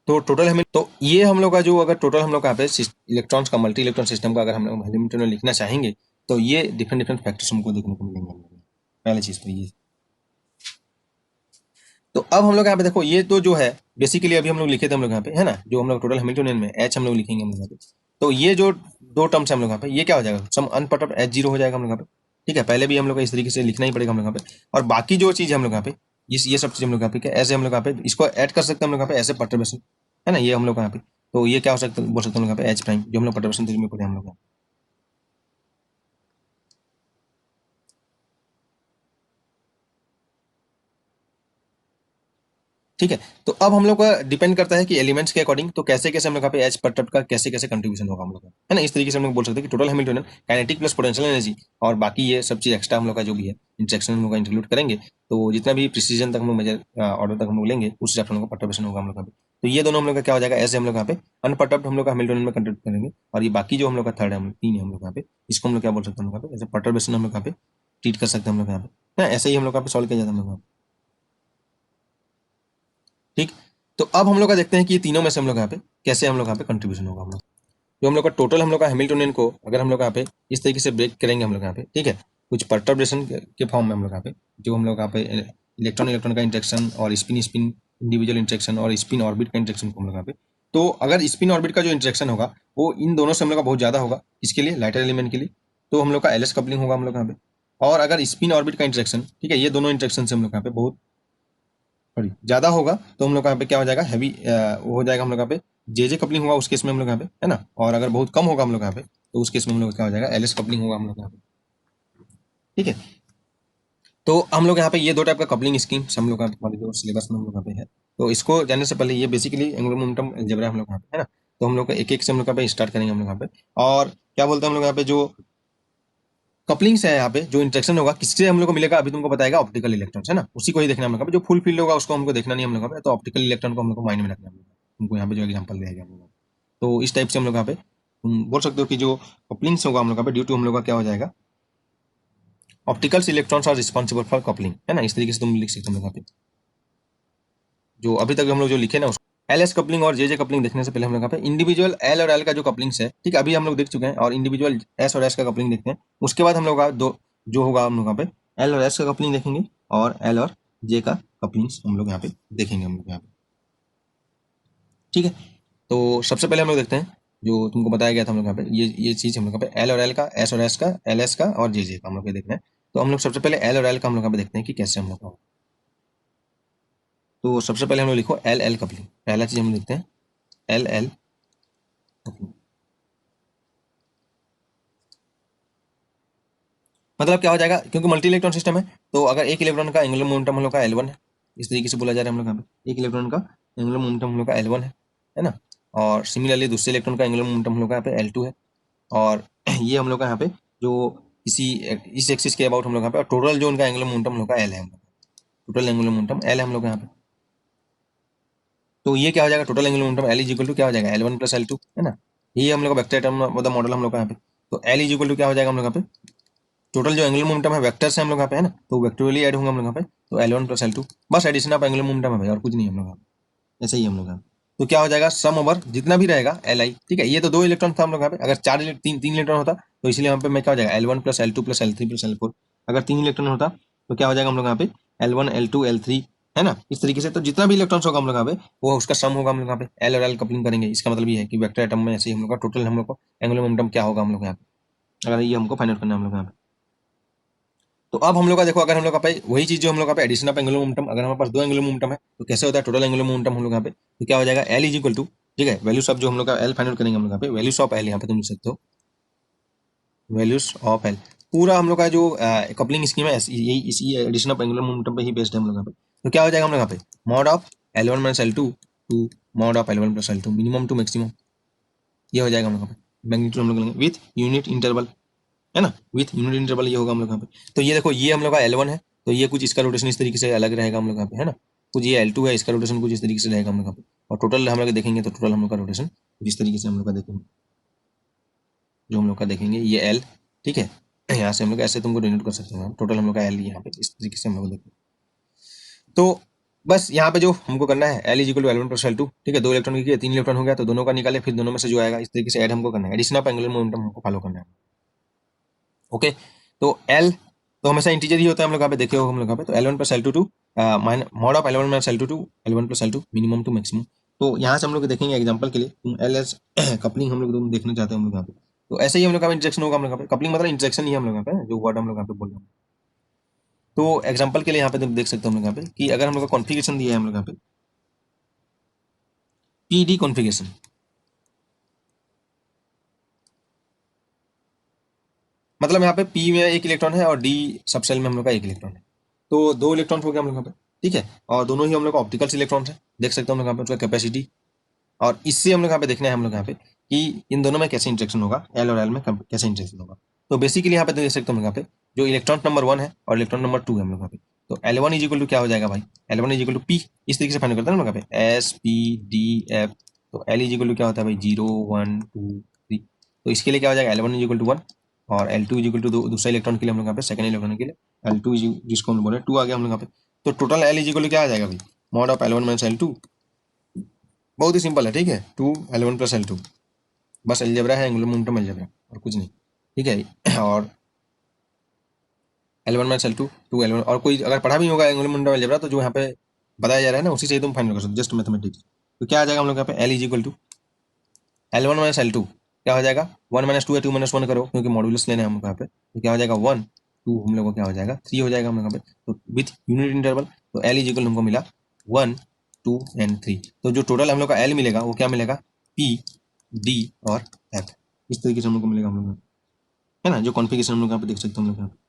S1: तो टोटल हमें, तो ये हम लोग का जो अगर टोटल हम लोग यहाँ पे इलेक्ट्रॉन्स का मल्टी इलेक्ट्रॉन सिस्टम का अगर हम लोग हैमिल्टोनियन लिखना चाहेंगे, तो ये डिफरेंट डिफरेंट फैक्टर्स हमको देखने को मिलेंगे हम लोग को। पहली चीज तो ये, तो अब हम लोग यहाँ पे देखो, ये तो जो है बेसिकली अभी हम लोग लिखे थे हम लोग यहाँ पे, है ना, जो हम लोग टोटल हैमिल्टोनियन में एच हम लोग लिखेंगे हम लोग यहाँ पे। तो ये जो दो टर्म्स है हम लोग यहाँ पे, ये क्या हो जाएगा, सम अनपटअप एच जीरो हो जाएगा हम लोग यहाँ पे। ठीक है, पहले भी हम लोग को इस तरीके से लिखना ही पड़ेगा हम लोग यहाँ पे। और बाकी जो चीज है हम लोग यहाँ पे, ये सब चीज हम लोग यहाँ पे क्या ऐसे हम लोग यहाँ पे इसको ऐड कर सकते हैं हम लोग यहाँ पे ऐसे परटर्बेशन, है ना, ये हम लोग यहाँ पे। तो ये क्या हो सकता है, बोल सकते हैं हम लोग यहाँ पे एच प्राइम, जो हम लोग परटर्बेशन थ्योरी में पढ़े हम लोग। ठीक है, तो अब हम लोग का डिपेंड करता है कि एलिमेंट्स के अकॉर्डिंग, तो कैसे कैसे हम लोग यहाँ पे एच पर टर्ट का कैसे कैसे कंट्रीब्यूशन होगा हम लोग का, है ना। इस तरीके से हम लोग बोल सकते हैं कि total Hamiltonian kinetic plus potential energy, और बाकी ये सब चीज एक्स्ट्रा हम लोग का जो भी है इंटरेक्शन हम लोग का इंक्लूड करेंगे। तो जितना भी प्रिसीजन तक हम लोग मेजर ऑर्डर तक हम लोग लेंगे, उस हिसाब से हम लोग का परटर्बेशन होगा हम लोग का भी। तो ये दोनों हम लोग का क्या हो जाएगा, ऐसे हम लोग यहाँ पे अनपर्टर्ब्ड हम लोग का हैमिल्टोनियन में कंट्रीब्यूट करेंगे। और ये बाकी जो हम लोग का थर्ड है, हम तीन है हम लोग यहाँ पे, इसको हम लोग क्या बोल सकते हैं हम लोग यहाँ पे, ऐसे परटर्बेशन हम लोग यहाँ पे ट्रीट कर सकते हैं हम लोग यहाँ पे, है ना। ऐसे ही हम लोग यहाँ पे सॉल्व किया जाता है हम लोग यहाँ पे। ठीक, तो अब हम लोग का देखते हैं कि ये तीनों में से हम लोग यहाँ पे कैसे हम लोग यहाँ पे कंट्रीब्यूशन होगा हम लोग। जो हम लोग का टोटल हम लोग का हैमिल्टोनियन को अगर हम लोग यहाँ पे इस तरीके से ब्रेक करेंगे हम लोग यहाँ पे, ठीक है, कुछ परटर्बेशन के फॉर्म में हम लोग यहाँ पे, जो हम लोग यहाँ पे इलेक्ट्रॉन इलेक्ट्रॉन का इंटरेक्शन और स्पिन स्पिन इंडिविजुअल इंटरेक्शन और स्पिन ऑर्बिट का इंटरेक्शन को हम लोग यहाँ पे, तो अगर स्पिन ऑर्बिट का जो इंटरेक्शन होगा वो इन दोनों से हम लोग का बहुत ज्यादा होगा, इसके लिए लाइटर एलिमेंट के लिए, तो हम लोग का एलएस कपलिंग होगा हम लोग यहाँ पे। और अगर स्पिन ऑर्बिट का इंटरेक्शन, ठीक है, ये दोनों इंटरेक्शन से हम लोग यहाँ पे बहुत सॉरी ज्यादा होगा, तो हम लोग का यहाँ पे क्या हो जाएगा, हैवी वो हो जाएगा हम लोग यहाँ पे जे जे कपलिंग होगा उस केस में हम लोग यहाँ पे, है ना। और अगर बहुत कम होगा हम लोग यहाँ पे, तो उस केस में हम लोग क्या हो जाएगा, एलएस कपलिंग होगा हम लोग यहाँ पे। ठीक है, तो हम लोग यहाँ पे ये दो टाइप का कपलिंग स्कीम हम लोग हमारे जो सिलेबस में हम लोग यहाँ पे है, तो इसको जानने से पहले ये बेसिकली एंगुलर मोमेंटम अलजेब्रा हम लोग यहाँ पे, है ना। तो हम लोग एक एक से हम लोग यहाँ पे स्टार्ट करेंगे हम लोग यहाँ पे, और क्या बोलते हैं हम लोग यहाँ पे जो कपलिंग से है यहाँ पे जो इंटरेक्शन होगा किससे हम लोग को मिलेगा, अभी तुमको बताएगा ऑप्टिकल इलेक्ट्रॉन्स है ना, उसी को ही देखना हम लोग का। जो फुल फील्ड होगा उसको हमको देखना नहीं हम लोग का, तो ऑप्टिकल इलेक्ट्रॉन को हम लोग को माइंड में रखना है हम लोग का। तुमको यहाँ पे जो एग्जाम्पल दिया गया हम लोग का। तो इस टाइप से हम लोग यहाँ पे तुम बोल सकते हो कि जो कपलिंग्स होगा हम लोग का ड्यू टू हम लोग का क्या हो जाएगा, opticals electrons are responsible for coupling, है ना। इस तरीके से तुम लिख सकते हो हम लोग यहाँ पे, जो अभी तक हम लोग जो लिखे ना एल एस कपलिंग और जे कपलिंग देखने से पहले हम लोग यहाँ पे इंडिविजुअल एल और एल का जो कपलिंग्स है, ठीक है, अभी हम लोग देख चुके हैं, और इंडिविजुअल एस और एस का कपलिंग देखते हैं। उसके बाद हम लोग दो जो होगा हम लोग यहाँ पे एल और एस का कपलिंग देखेंगे, और एल और जे का कपलिंग्स हम लोग यहाँ पे देखेंगे हम लोग यहाँ पे, ठीक है। तो सबसे पहले हम लोग देखते हैं जो तुमको बताया गया था हम लोग यहाँ पे, ये चीज हम लोग यहाँ पे एल और एल का, एस और एस का, एल एस का और जे का हम लोग ये देखना है। तो हम लोग सबसे पहले एल और एल का हम लोग यहाँ पे देखते हैं कि कैसे हम लोग का। तो सबसे पहले हम लोग लिखो एल एल कपलिंग, पहला चीज हम लिखते हैं एल एल कपलिंग। मतलब क्या हो जाएगा, क्योंकि मल्टी इलेक्ट्रॉन सिस्टम है, तो अगर एक इलेक्ट्रॉन का एंगुलर मोमेंटम हम लोग का L1 है, इस तरीके से बोला जा रहा है हम लोग यहाँ पे, एक इलेक्ट्रॉन का एंगुलर मोमेंटम हम लोग का L1 है ना। और सिमिलरली दूसरे इलेक्ट्रॉन का एंगुलर मोमेंटम हम लोग का यहाँ पे L2 है। और ये हम लोग का यहाँ पे जो इसी इस एक्सिस के अबाउट हम लोग यहाँ पे, और टोटल जो उनका एंगुलर मोमेंटम हम लोग का L है, टोटल एंगुलर मोमेंटम L है हम लोग यहाँ पे। तो ये क्या हो जाएगा, total angular momentum L is equal to क्या हो जाएगा L1 प्लस L2, है ना। ये हम लोग का वेक्टर टर्म मतलब मॉडल हम लोग का यहाँ पे। तो L इज इक्वल टू क्या हो जाएगा हम लोग यहाँ पे, टोटल जो एंगुलर मोमेंटम है वेक्टर से हम लोग यहाँ पे, है ना, तो वेक्टोरियली ऐड होंगे हम लोग यहाँ पे। तो L1 प्लस L2 बस एडिशन ऑफ एंगुलर मोमेंटम है भाई, और कुछ नहीं हम लोग यहाँ पे, ऐसे ही हम लोग यहाँ पे। तो क्या हो जाएगा, सम ओवर जितना भी रहेगा Li, ठीक है। ये तो दो इलेक्ट्रॉन था हम लोग यहाँ पे, अगर तीन इलेक्ट्रॉन होता तो इसलिए यहाँ पे मैं क्या हो जाएगा L1 plus L2 plus L3 plus L4। अगर तीन इलेक्ट्रॉन होता तो क्या हो जाएगा हम लोग यहाँ पे L1 L2 L3, है ना, इस तरीके से। तो जितना भी इलेक्ट्रॉन्स होगा हम लोग यहाँ पे वो उसका सम होगा हम लोग यहाँ पे, एल और एल कपलिंग करेंगे। इसका मतलब ये है कि वेक्टर एटम में ऐसे ही हम लोग का टोटल हम लोग को एंगुलर मोमेंटम क्या होगा हम लोग यहाँ पे, अगर ये हमको फाइंड आउट करना है हम लोग यहाँ पे। तो अब हम लोग का देखो, अगर हम लोग का पे वही चीज जो हम लोग का पे एडिशन ऑफ एंगुलर मोमेंटम, अगर हमारे पास दो एंगुलर मोमेंटम है तो कैसे होता है टोटल एंगुलर मोमेंटम हम लोग यहाँ पे, तो क्या हो जाएगा एल इज इक्वल टू, ठीक है, वैल्यूज ऑफ जो हम लोग का एल फाइंड आउट करेंगे हम लोग यहाँ पे, वैल्यूज ऑफ एल यहाँ पे तुम लिख सकते हो, वैल्यूज ऑफ एल। पूरा हम लोग का जो कपलिंग स्कीम है यही इसी एडिशन ऑफ एंगुलर मोमेंटम पे ही बेस्ड है हम लोग यहाँ पे। तो क्या हो जाएगा हम लोग यहाँ पे mod of L1 minus L2 to mod of L1 plus L2 minimum to maximum, ये हो जाएगा हम लोग यहाँ पे। मैग्नीट्यूड हम लोग लेंगे विथ यूनिट इंटरवल, है ना, विथ यूनिट इंटरवल ये होगा हम लोग यहाँ पे। तो ये देखो ये हम लोग का L1 है, तो ये कुछ इसका रोटेशन इस तरीके से अलग रहेगा हम लोग यहाँ पे, है ना। कुछ ये L2 है, इसका रोटेशन कुछ इस तरीके से रहेगा हम लोग यहाँ पे। और टोटल हम लोग देखेंगे तो टोटल हम लोग का रोटेशन जिस तरीके से हम लोग का देखेंगे, जो हम लोग का देखेंगे ये L, ठीक है। यहाँ से हम लोग ऐसे तुमको डिनोट कर सकते हैं, टोटल हम लोग का L यहाँ पे इस तरीके से हम लोग देखेंगे। तो बस यहाँ पे जो हमको करना है L is equal to L1 plus L2, ठीक है। दो इलेक्ट्रॉन की तीन इलेक्ट्रॉन हो गया तो दोनों का निकाले, फिर दोनों में से जो आएगा इस तरीके से ऐड हमको करना है, एडिशन ऑफ एंगुलर मोमेंटम हमको फॉलो करना है। ओके, तो L तो हमेशा इंटीजर ही होता है हम लोग यहाँ पे देखे हो हम लोग यहाँ पे। तो L1 plus L2 to mod of L1 minus L2 to L1 plus L2 minimum to maximum. तो यहाँ से हम लोग देखेंगे एग्जांपल के लिए, तुम एल एस कपलिंग हम लोग तुम देखना चाहते हो हम लोग यहाँ पे। तो ऐसे ही हम लोग का इंटरेक्शन होगा हम लोग यहाँ पे, कपलिंग मतलब इंटरेक्शन ही हम लोग यहाँ पे जो वर्ड हम लोग यहाँ पे बोल रहे हैं। तो एग्जांपल के लिए यहाँ पे तुम देख सकते हो हम लोग यहाँ पे कि अगर हम लोग का कॉन्फ़िगरेशन दिया है हम लोग यहाँ पे PD कॉन्फ़िगरेशन, मतलब यहाँ पे P में एक इलेक्ट्रॉन है और D सब सेल में हम लोग का एक इलेक्ट्रॉन है। तो दो इलेक्ट्रॉन हो गया हम लोग यहाँ पे, ठीक है। और दोनों ही हम लोग का ऑप्टिकल इलेक्ट्रॉन है, देख सकते हो हम लोग यहाँ पे उसका कैपेसिटी। और इससे हम लोग यहाँ पे देखना है हम लोग यहाँ पे कि इन दोनों में कैसे इंटरेक्शन होगा, एल और एल में कैसे इंटरेक्शन होगा। तो बेसिकली यहाँ पे देख सकते हो हम लोग यहाँ पे जो इलेक्ट्रॉन नंबर 1 है और इलेक्ट्रॉन नंबर 2 है हम लोग यहाँ पे। तो L1 इज इक्वल टू क्या हो जाएगा भाई, L1 is equal to P, इस तरीके से फाइंड करते हैं हम लोग यहाँ पे S P D F। तो L इज इक्वल टू क्या होता है भाई 0 1 2 3। तो इसके लिए क्या हो जाएगा L1 इज इक्वल टू 1 और L2 इज इक्वल टू दूसरा इलेक्ट्रॉन के लिए हम लोग यहाँ पे सेकंड इलेक्ट्रॉन के लिए L2 जिसको हम बोले 2 आ गया हम लोग यहाँ पे। तो total L is equal to क्या आ जाएगा भाई mod of L1 minus L2, बहुत ही सिंपल है, ठीक है, 2 L1 प्लस L2, बस अलजेब्रा है, एंगुलर मोमेंटम अलजेब्रा और कुछ नहीं, ठीक है। और L1 माइनस L2 2 L1, और कोई अगर पढ़ा भी होगा एंगुलर मोमेंटम अलजेब्रा तो जो यहाँ पे बताया जा रहा है ना उसी से ही तुम फाइंड कर सकते हो, जस्ट मैथमेटिक्स। तो क्या आ जाएगा हम लोग यहाँ पे L is equal to L1 minus L2 क्या हो जाएगा 1 माइनस 2 है, 2 माइनस 1 करो क्योंकि मॉड्यूलस लेना है हम लोग यहाँ पे। तो क्या हो जाएगा 1 2 हम लोग को क्या हो जाएगा 3 हो जाएगा हम लोग यहाँ पे। तो विथ यूनिट इंटरवल तो L इज इक्वल हमको मिला 1 2 एंड 3। तो जो टोटल हम लोग का L मिलेगा वो क्या मिलेगा P D और F, इस तरीके से हम लोग को मिलेगा हम लोग, है ना, जो कॉन्फ़िगरेशन हम लोग यहाँ पे देख सकते हो हम लोग यहाँ पे।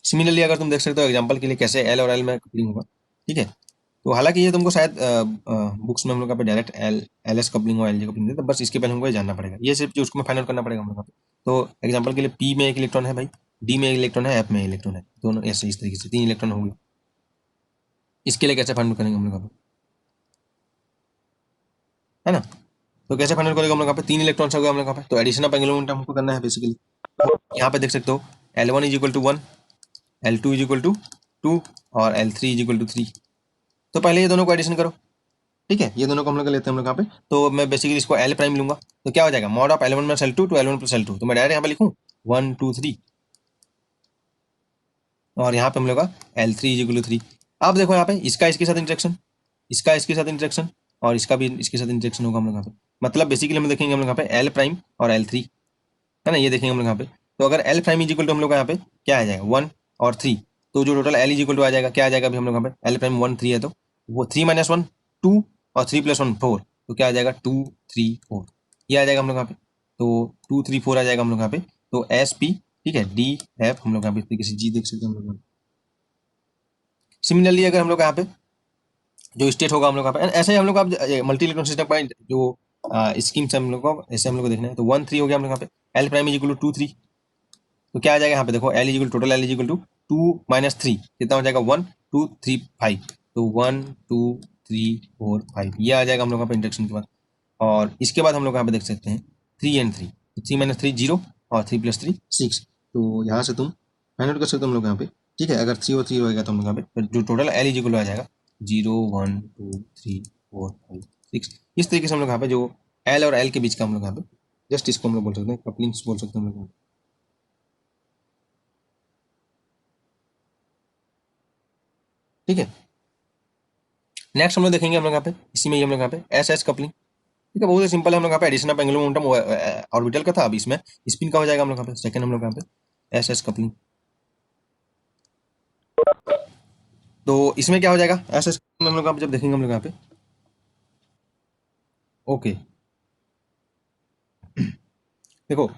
S1: सिमिलरली अगर तुम देख सकते हो एग्जांपल के लिए कैसे एल और एल में कपलिंग होगा, ठीक है। तो हालांकि ये तुमको शायद बुक्स में हम लोग पे डायरेक्ट एल एस कपलिंग और एल जे कपलिंग देते, बस इसके पहले हमको ये जानना पड़ेगा, ये सिर्फ जो उसको फाइंड आउट करना पड़ेगा हम लोग पे तो एग्जाम्पल के लिए पी में एक इलेक्ट्रॉन है भाई, डी में एक इलेक्ट्रॉन है, एफ में इलेक्ट्रॉन है, दोनों ऐसे इस तरीके से 3 इलेक्ट्रॉन होंगे। इसके लिए कैसे फाइंड करेंगे हम लोग यहाँ पे, है ना। तो कैसे फाइंड करेंगे हम लोग यहाँ पे, 3 इलेक्ट्रॉन हो गए हम लोग यहाँ पे, तो एडिशन ऑफ एंगुलर मोमेंटम हमको करना है बेसिकली। यहाँ पे देख सकते हो L1 is equal to 1, L2 is equal to 2 और L3 इज इक्वल टू 3। तो पहले ये दोनों को एडिशन करो, ठीक है, ये दोनों को हम लोग लेते हैं हम लोग यहाँ पे। तो मैं बेसिकली इसको L प्राइम लूंगा, तो क्या हो जाएगा mod of L1 plus L2 to L1 plus L2। तो मैं डायरेक्ट यहाँ पे लिखूँ 1 2 3 और यहाँ पे हम लोग का L3 इज इक्वल टू 3। अब देखो यहाँ पे इसका इसके साथ इंटरेक्शन, इसका इसके साथ इंटरेक्शन और इसका भी इसके साथ इंटरेक्शन होगा हम लोग यहाँ पे। मतलब बेसिकली हम देखेंगे हम लोग यहाँ पे L प्राइम और L3, है ना, ये देखेंगे हम लोग यहाँ पे। तो अगर L prime is equal to हम लोग यहाँ पे क्या आ जाएगा 1 और 3, तो जो total L is equal to आ जाएगा क्या आ जाएगा अभी हम लोग यहाँ पे L प्राइम 1 3 है, तो वो 3 माइनस 1 2 और 3 प्लस 1 4, तो क्या आ जाएगा 2 3 4, ये आ जाएगा हम लोग यहाँ पे। तो 2 3 4 आ जाएगा हम लोग यहाँ पे। तो एस पी, ठीक है, डी एफ हम लोग यहाँ पे इस तरीके से जी देख सकते हैं हम लोग। सिमिलरली अगर हम लोग यहाँ पे जो स्टेट होगा हम लोग यहाँ पे ऐसे ही हम लोग आप मल्टी इलेक्ट्रॉन सिस्टम का जो स्कीम से हम लोग को ऐसे हम लोग को देखना है। तो 1 3 हो गया हम लोग यहाँ पे, L prime is equal to 2 3, तो क्या आ जाएगा यहाँ पे देखो L is equal total L is equal to 2 minus 3, कितना हो जाएगा 1 2 3 5, तो 1 2 3 4 5 ये आ जाएगा हम लोग यहाँ पे इंडक्शन के बाद। और इसके बाद हम लोग यहाँ पे देख सकते हैं 3 एंड 3, 3 माइनस 3 0 और 3 प्लस 3 6। तो यहाँ से तुम फाइंड आउट कर सकते हो हम लोग यहाँ पे, ठीक है। अगर 3 और 3 होगा तो हम लोग यहाँ पे जो टोटल L इज इक्वल आ जाएगा 0 1 2 3 4 5 6। इस तरीके से हम लोग यहाँ पे जो L और L के बीच का हम लोग यहाँ पे जस्ट इसको हम लोग बोल सकते हैं कपलिंग्स बोल सकते हैं हम लोग, ठीक है। नेक्स्ट हम लोग देखेंगे हम लोग यहाँ पे इसी में ही हम लोग यहाँ पे एस एस कपलिंग, ठीक है, बहुत ही सिंपल है। हम लोग यहाँ पे addition of angular momentum orbital का था, अब इसमें स्पिन का हो जाएगा हम लोग यहाँ पे सेकंड हम लोग यहाँ पे एस एस कपलिंग। तो इसमें क्या हो जाएगा एस एस हम लोग यहाँ पे जब देखेंगे हम लोग यहाँ पे, ओके देखो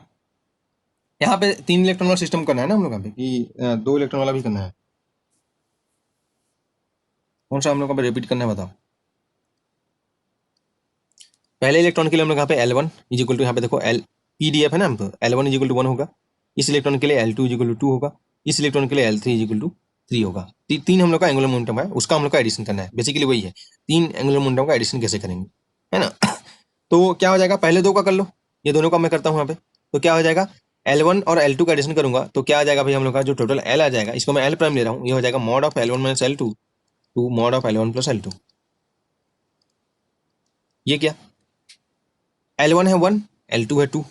S1: यहाँ पे 3 इलेक्ट्रॉन वाला सिस्टम करना है ना हम लोग यहाँ पे कि 2 इलेक्ट्रॉन वाला भी करना है, कौन सा हम लोग यहाँ पे रिपीट करना है बताओ। पहले इलेक्ट्रॉन के लिए हम लोग यहाँ पे L1 इज इक्वल टू यहाँ पे देखो L PDF है ना, हम तो L1 इज इक्वल टू 1 होगा, इस इलेक्ट्रॉन के लिए L2 इज इक्वल टू 2 होगा, इस इलेक्ट्रॉन के लिए L3 इज इक्वल टू 3 होगा। 3 हम लोग का एंगुलर मोमेंटम है, उसका हम लोग का एडिशन करना है, बेसिकली वही है 3 एंगुलर मोमेंटम का एडिशन कैसे करेंगे, है ना। तो क्या हो जाएगा पहले 2 का कर लो, ये दोनों का मैं करता हूँ यहाँ पे। तो क्या हो जाएगा L1 और L2 का एडिशन करूंगा तो क्या आ जाएगा भाई हम लोग का जो टोटल L आ जाएगा, इसको मैं L प्राइम ले रहा हूँ, ये हो जाएगा mod of L1 minus L2 to mod of L1 plus L2। ये क्या L1 है 1, L2 है 2,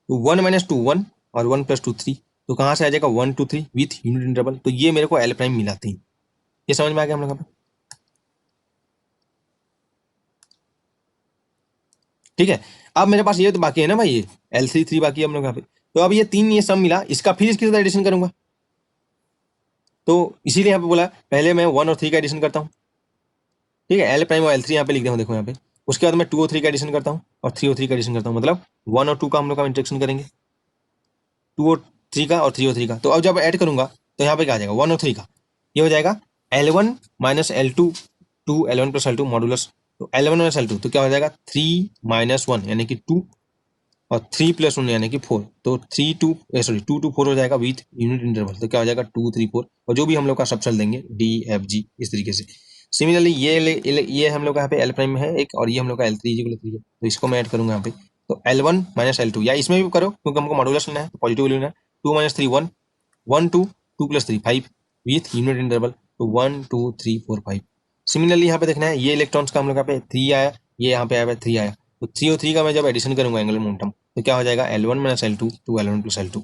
S1: तो 1 माइनस 2 1 और 1 प्लस 2 3, तो कहाँ से आ जाएगा 1 2 3 विथ यूनिट इंटरवल। तो ये मेरे को L प्राइम मिला 3, ये समझ में आ गया हम लोग यहाँ पे, ठीक है। अब मेरे पास ये तो बाकी है ना भाई, ये L3 बाकी है हम लोग यहाँ पे। तो अब ये 3 ये सब मिला, इसका फिर इसके साथ एडिशन करूंगा, तो इसीलिए यहाँ पे बोला पहले मैं 1 और 3 का एडिशन करता हूँ, ठीक है। L प्राइम और L3 यहाँ पे लिख दे हूँ देखो यहाँ पे। उसके बाद मैं 2 और 3 का एडिशन करता हूँ और 3 और 3 का एडिशन करता हूँ, मतलब 1 और 2 का हम लोग का इंटरेक्शन करेंगे, 2 और 3 का और 3 और 3 का। तो अब जब ऐड करूंगा तो यहाँ पे क्या आ जाएगा 1 और 3 का, ये हो जाएगा L1 minus L2 to L1 plus L2 modulus. तो L1 माइनस L2 तो क्या हो जाएगा 3 माइनस 1 यानी कि 2 और 3 प्लस 1 यानी कि 4, तो 2 to 4 हो जाएगा विथ यूनिट इंटरवल। तो क्या हो जाएगा 2 3 4 और जो भी हम लोग का सबसेल देंगे DFG इस तरीके से। सिमिलरली ये हम लोग का यहाँ पे L प्राइम है एक, और ये हम लोग का L3 3 है, तो इसको मैं ऐड करूंगा यहाँ पे। तो L1 माइनस L2 या इसमें भी करो क्योंकि हमको मॉडुलस लेना है, तो पॉजिटिव लेना है। 2 minus 3 1 1 2 2 plus 3 5 with unit interval, तो 1 2 3 4 5। सिमिलरली यहाँ पे देखना है ये इलेक्ट्रॉन्स का हम लोग यहाँ पे 3 आया, ये यहाँ पे आया 3 आया, तो 3 और 3 का मैं जब एडिशन करूंगा एंगुलर मोमेंटम तो क्या हो जाएगा L1 minus L2 to L1 plus L2,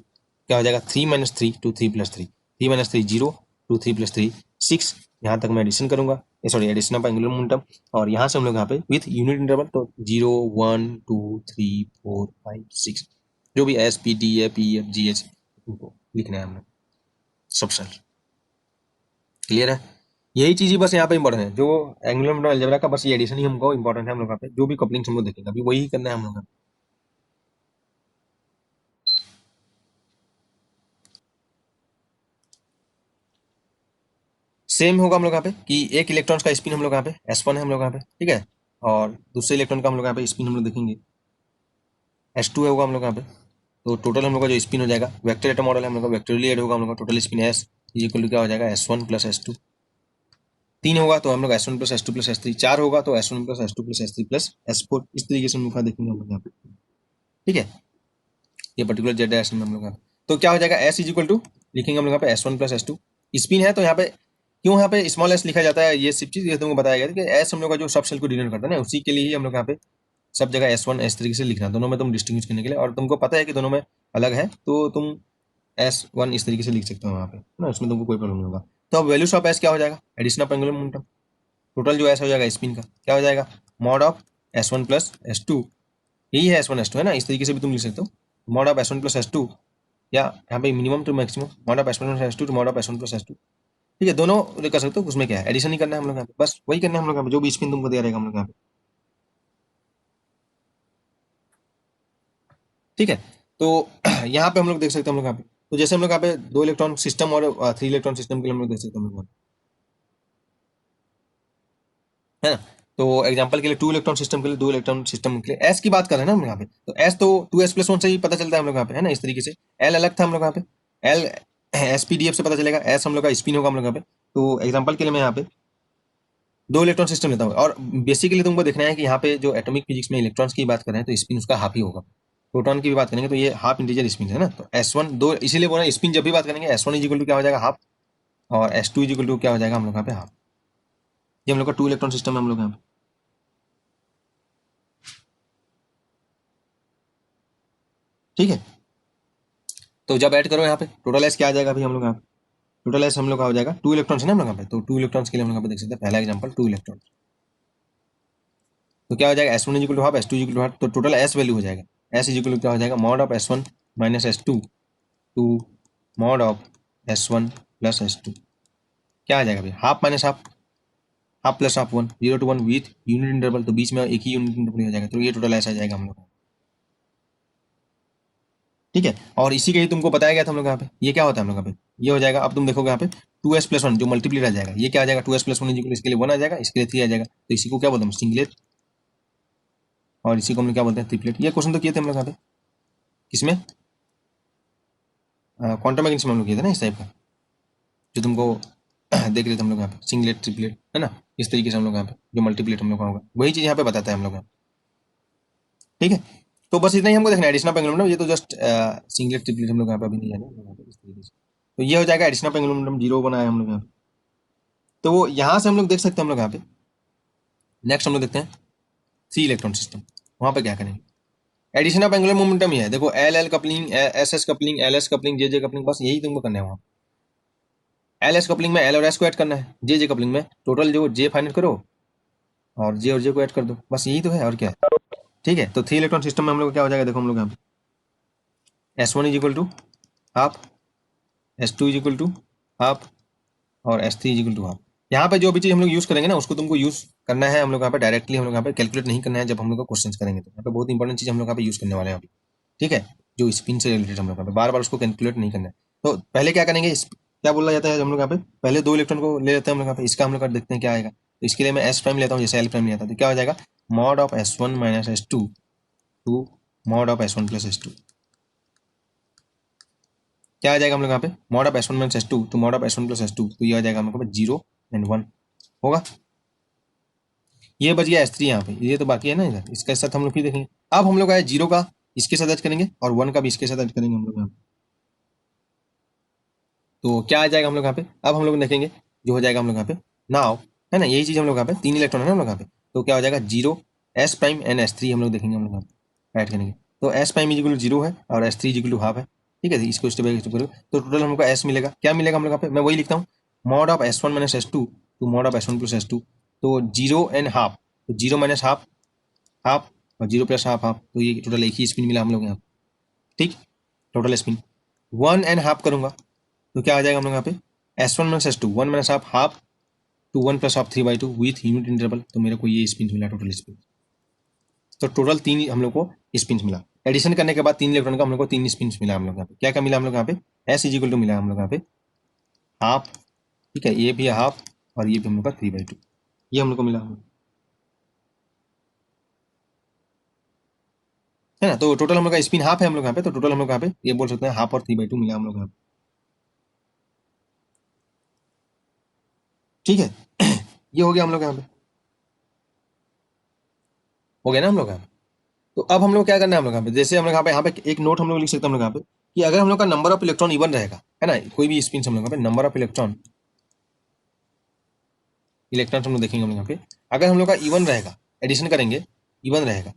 S1: क्या हो जाएगा 3 minus 3 to 3 plus 3, 3 minus 3 0 to 3 plus 3 6, यहाँ तक मैं एडिशन करूंगा, sorry addition of angular momentum. और यहाँ से हम लोग यहाँ पे विथ यूनिट इंटरवल, तो 0 1 2 3 4 5 6 जो भी S P D F E F G H उनको लिखना है हमने सबसेल, क्लियर है। यही चीज ही बस यहाँ पे इंपॉर्टेंट है, जो एंगुलर मोमेंटम अलजेब्रा का बस ये एडिशन ही हमको इंपॉर्टेंट है हम लोग यहाँ पे, जो भी कपलिंग हम लोग देखेंगे अभी वही करना है हम लोग। सेम होगा हम लोग यहाँ पे कि एक इलेक्ट्रॉन का स्पिन हम लोग यहाँ पे S1 है हम लोग यहाँ पे, ठीक है, और दूसरे इलेक्ट्रॉन का हम लोग यहाँ पे स्पिन हम लोग देखेंगे S2 होगा हम लोग यहाँ पे, तो टोटल हम लोग का जो स्पिन हो जाएगा, वेक्टर एटम मॉडल है हम लोग का, वेक्टरली ऐड होगा हम लोग का, total spin S is equal to क्या हो जाएगा, S1 प्लस S2। 3 होगा तो हम लोग S1 plus S2 plus S3, 4 होगा तो S1 plus S2 plus S3 plus S4, इस तरीके से हम लोग देखेंगे हम लोग यहाँ पे। ठीक है, ये पर्टिकुलर जेड डायरेक्शन में हम लोग तो क्या हो जाएगा, एस इज इक्वल टू लिखेंगे हम लोग यहाँ पे S1 प्लस S2। स्पिन है तो यहाँ पे क्यों यहाँ पे स्मॉल एस लिखा जाता है, ये सब चीज ये तुमको बताया गया था कि एस हम लोग का जो सब सेल को डिनोट करता है ना, उसी के लिए ही हम लोग यहाँ पे सब जगह S1 S तरीके से लिखना, दोनों में तुम डिस्टिंग्विश करने के लिए, और तुमको पता है कि दोनों में अलग है तो तुम S1 इस तरीके से लिख सकते हो वहाँ पे ना, उसमें तुमको कोई प्रॉब्लम नहीं होगा। तो अब वैल्यूज ऑफ एस क्या हो जाएगा, addition of angular momentum, total जो एस हो जाएगा स्पिन का क्या हो जाएगा, mod of S1 plus S2, यही है S1 S2 है ना, इस तरीके से भी तुम लिख सकते हो, mod of S1 plus S2, या यहाँ पे minimum to maximum mod of S1 plus S2 to mod of S1 plus S2। ठीक है, दोनों कर सकते हो, उसमें क्या है, एडिशन ही करना है हम लोग यहाँ पे, बस वही करना है हम लोग यहाँ पे, जो भी स्पिन तुमको दिया रहेगा हम लोग यहाँ पे। ठीक है, तो यहाँ पे हम लोग देख सकते हैं हम लोग यहाँ पे, तो जैसे हम लोग यहाँ पे 2 इलेक्ट्रॉन सिस्टम और 3 इलेक्ट्रॉन सिस्टम के लिए हम लोग देख सकते हैं हम लोग, है ना। तो एग्जांपल के लिए 2 इलेक्ट्रॉन सिस्टम के लिए, 2 इलेक्ट्रॉन सिस्टम के लिए एस की बात कर रहे हैं ना हम यहाँ पे, तो एस तो 2s+1 से ही पता चलता है हम लोग यहाँ पे, है ना, इस तरीके से। एल अलग था हम लोग यहाँ पे, एल SPDF से पता चलेगा, एस हम लोग का स्पिन होगा हम लोग यहाँ पे। तो एग्जाम्पल के लिए मैं यहाँ पे 2 इलेक्ट्रॉन सिस्टम लेता हूँ, और बेसिकली तुमको देखना है कि यहाँ पे जो एटॉमिक फिजिक्स में इलेक्ट्रॉन्स की बात कर रहे हैं तो स्पिन उसका हाफ ही होगा। प्रोटॉन की भी बात करेंगे तो ये हाफ इंटीजर स्पिन है ना, तो S1 दो, इसीलिए बोला स्पिन जब भी बात करेंगे S1 इज इक्वल टू क्या हो जाएगा, हाफ, और S2 इज इक्वल टू क्या हो जाएगा हम लोग यहाँ पे, हाफ। ये हम लोग का 2 इलेक्ट्रॉन सिस्टम है हम लोग यहाँ पे। ठीक है, तो जब ऐड करो यहाँ पे टोटल एस क्या आ जाएगा अभी हम लोग यहाँ पे, टोटल एस हम लोग का हो जाएगा 2 इलेक्ट्रॉन्स है ना हम लोग यहाँ पे, तो 2 इलेक्ट्रॉन्स के लिए हम लोग यहाँ पे देख सकते हैं, पहला एग्जाम्पल 2 इलेक्ट्रॉन, तो क्या हो जाएगा, S1 is equal to half, S2 is equal to half, तो टोटल एस वैल्यू हो जाएगा, एस इज इक्वल टू क्या हो जाएगा, mod of S1 minus S2 to mod of S1 plus S2, क्या आ जाएगा भाई, half minus half, half plus half 1, 0 to 1 with unit interval, तो बीच में एक ही यूनिट इंटरवल हो जाएगा, तो ये टोटल ऐसा आ जाएगा हम लोग। ठीक है, और इसी का ही तुमको बताया गया था हम लोग यहाँ पे, ये क्या होता है हम लोग यहाँ पे, ये हो जाएगा, अब तुम देखोगे यहाँ पे 2s+1 जो मल्टीप्ली आ जाएगा, ये क्या आ जाएगा 2s+1 इज इक्वल, इसके लिए 1 आ जाएगा, इसके लिए 3 आ जाएगा, तो इसी को क्या बोलते हैं सिंगलेट, और इसी को हम लोग क्या बोलते हैं ट्रिपलेट। ये क्वेश्चन तो किए थे हम लोग यहाँ पे, किसमें, क्वांटम मैकेनिक्स में हम लोग किए थे ना, इस टाइप का जो तुमको देख रहे थे हम लोग यहाँ पे, सिंगलेट ट्रिपलेट है ना, इस तरीके से हम लोग यहाँ पे जो मल्टीप्लेट हम लोग का होगा वही चीज यहाँ पे बताता है हम लोग यहाँ। ठीक है, तो बस इतना ही हमको देखना है, एडिशन ऑफ एंगुलर मोमेंटम, ये तो जस्ट सिंगलेट ट्रिपलेट हम लोग यहाँ पे अभी नहीं जाने यहाँ पे, इस तरीके से। तो ये हो जाएगा एडिशन ऑफ एंगुलर मोमेंटम 0 बनाया हम लोग यहाँ पे, तो वो यहाँ से हम लोग देख सकते हैं हम लोग यहाँ पे। नेक्स्ट हम लोग देखते हैं 3 इलेक्ट्रॉन सिस्टम, वहाँ पे क्या करेंगे, एडिशन ऑफ एंगुलर मोमेंटम ही है, देखो L L coupling, S S coupling, L S coupling, J J coupling, बस यही तुमको करना है वहाँ। एल एस कपलिंग में एल और एस को ऐड करना है, जे जे कपलिंग में टोटल जो जे फाइंड करो और जे और जे को ऐड कर दो, बस यही तो है और क्या है। ठीक है, तो 3 इलेक्ट्रॉन सिस्टम में हम लोग क्या हो जाएगा, देखो हम लोग यहाँ पे S1 is equal to half, S2 is equal to half, और S3 is equal to half. यहाँ पे जो भी चीज हम लोग यूज करेंगे ना उसको तुमको यूज करना है हम लोग यहाँ पे डायरेक्टली, हम लोग यहाँ पे कैलकुलेट नहीं करना है, जब हम लोग क्वेश्चन करेंगे तो यहाँ पे बहुत इंपॉर्टेंट चीज हम लोग यहाँ पे यूज करने वाले हैं अभी। ठीक है, जो स्पिन से रिलेटेड हम लोग यहाँ पे बार बार उसको कैलकुलेट नहीं करना है। तो पहले क्या करेंगे, क्या बोला जाता है हम लोग यहाँ पे, पहले 2 इलेक्ट्रॉन को ले लेते हैं हम लोग यहाँ पे, इसका हम लोग देखते हैं क्या आएगा। तो इसके लिए मैं एस प्राइम लेता हूँ, जैसे एल प्राइम लिया था, तो क्या हो जाएगा mod of S1 minus S2 to mod of S1 plus S2, क्या आ जाएगा हम लोग यहाँ पे, mod of S1 minus S2 to mod of S1 plus S2, तो ये आ जाएगा हम लोग 0 एंड 1 होगा। ये बच गया S3 यहाँ पे, ये तो बाकी है ना इधर, इसके साथ हम लोग फिर देखेंगे। अब हम लोग आए 0 का इसके साथ ऐड करेंगे और 1 का भी इसके साथ ऐड करेंगे हम लोग यहाँ पे, तो क्या आ जाएगा हम लोग यहाँ पे, अब हम लोग देखेंगे जो हो जाएगा हम लोग यहाँ पे नाउ, है ना, यही चीज हम लोग यहाँ पे 3 इलेक्ट्रॉन है ना हम लोग यहाँ पे, तो क्या हो जाएगा 0 S प्राइम एंड S3 हम लोग देखेंगे हम लोग यहाँ पे ऐड करेंगे, तो S prime is equal to 0 है और S3 is equal to half है। ठीक है, इसको स्टेप बाय स्टेप करो, तो टोटल हम लोग का S मिलेगा, क्या मिलेगा हम लोग यहाँ पे, मैं वही लिखता हूँ mod of S1 minus S2 to mod of S1 plus S2, तो 0 एंड हाफ, तो 0 माइनस हाफ हाफ, और 0 प्लस हाफ हाफ, तो ये टोटल एक ही स्पिन मिला हम लोग यहाँ। ठीक, टोटल स्पिन 1 एंड हाफ करूंगा तो क्या आ जाएगा हम लोग यहाँ पे S1 minus S2 1 minus half half to 1 plus half 3/2 with unit interval, तो मेरे को ये स्पिन मिला टोटल स्पिन। तो टोटल 3 हम लोग को स्पिन मिला, एडिशन करने के बाद 3 इलेक्ट्रॉन का हम लोग को 3 स्पिन मिला हम लोग यहाँ पे, क्या क्या मिला हम लोग यहाँ पे, एस इज इक्वल टू मिला हम लोग यहाँ पे हाफ। ठीक है, ये भी है हाफ और ये भी हम लोग का 3/2, ये हम लोग को मिला, है ना। तो टोटल हम लोग का स्पिन हाफ है हम लोग यहाँ पे, तो टोटल हम लोग यहाँ पे ये बोल सकते हैं हाफ और 3/2 मिला हम लोग यहाँ पे। ठीक है ये हो गया हम लोग यहाँ पे, हो गया ना हम लोग यहाँ पे। तो अब हम लोग क्या करना है हम लोग यहाँ पे, जैसे हम लोग यहाँ पे एक नोट हम लोग लिख सकते हैं हम लोग यहाँ पे कि अगर हम लोग का नंबर ऑफ इलेक्ट्रॉन इवन रहेगा, है ना, कोई भी स्पिन हम लोग यहाँ पे नंबर ऑफ इलेक्ट्रॉन हम लोग देखेंगे हम लोग यहाँ पे, अगर हम लोग का इवन रहेगा, एडिशन करेंगे, इवन रहेगा,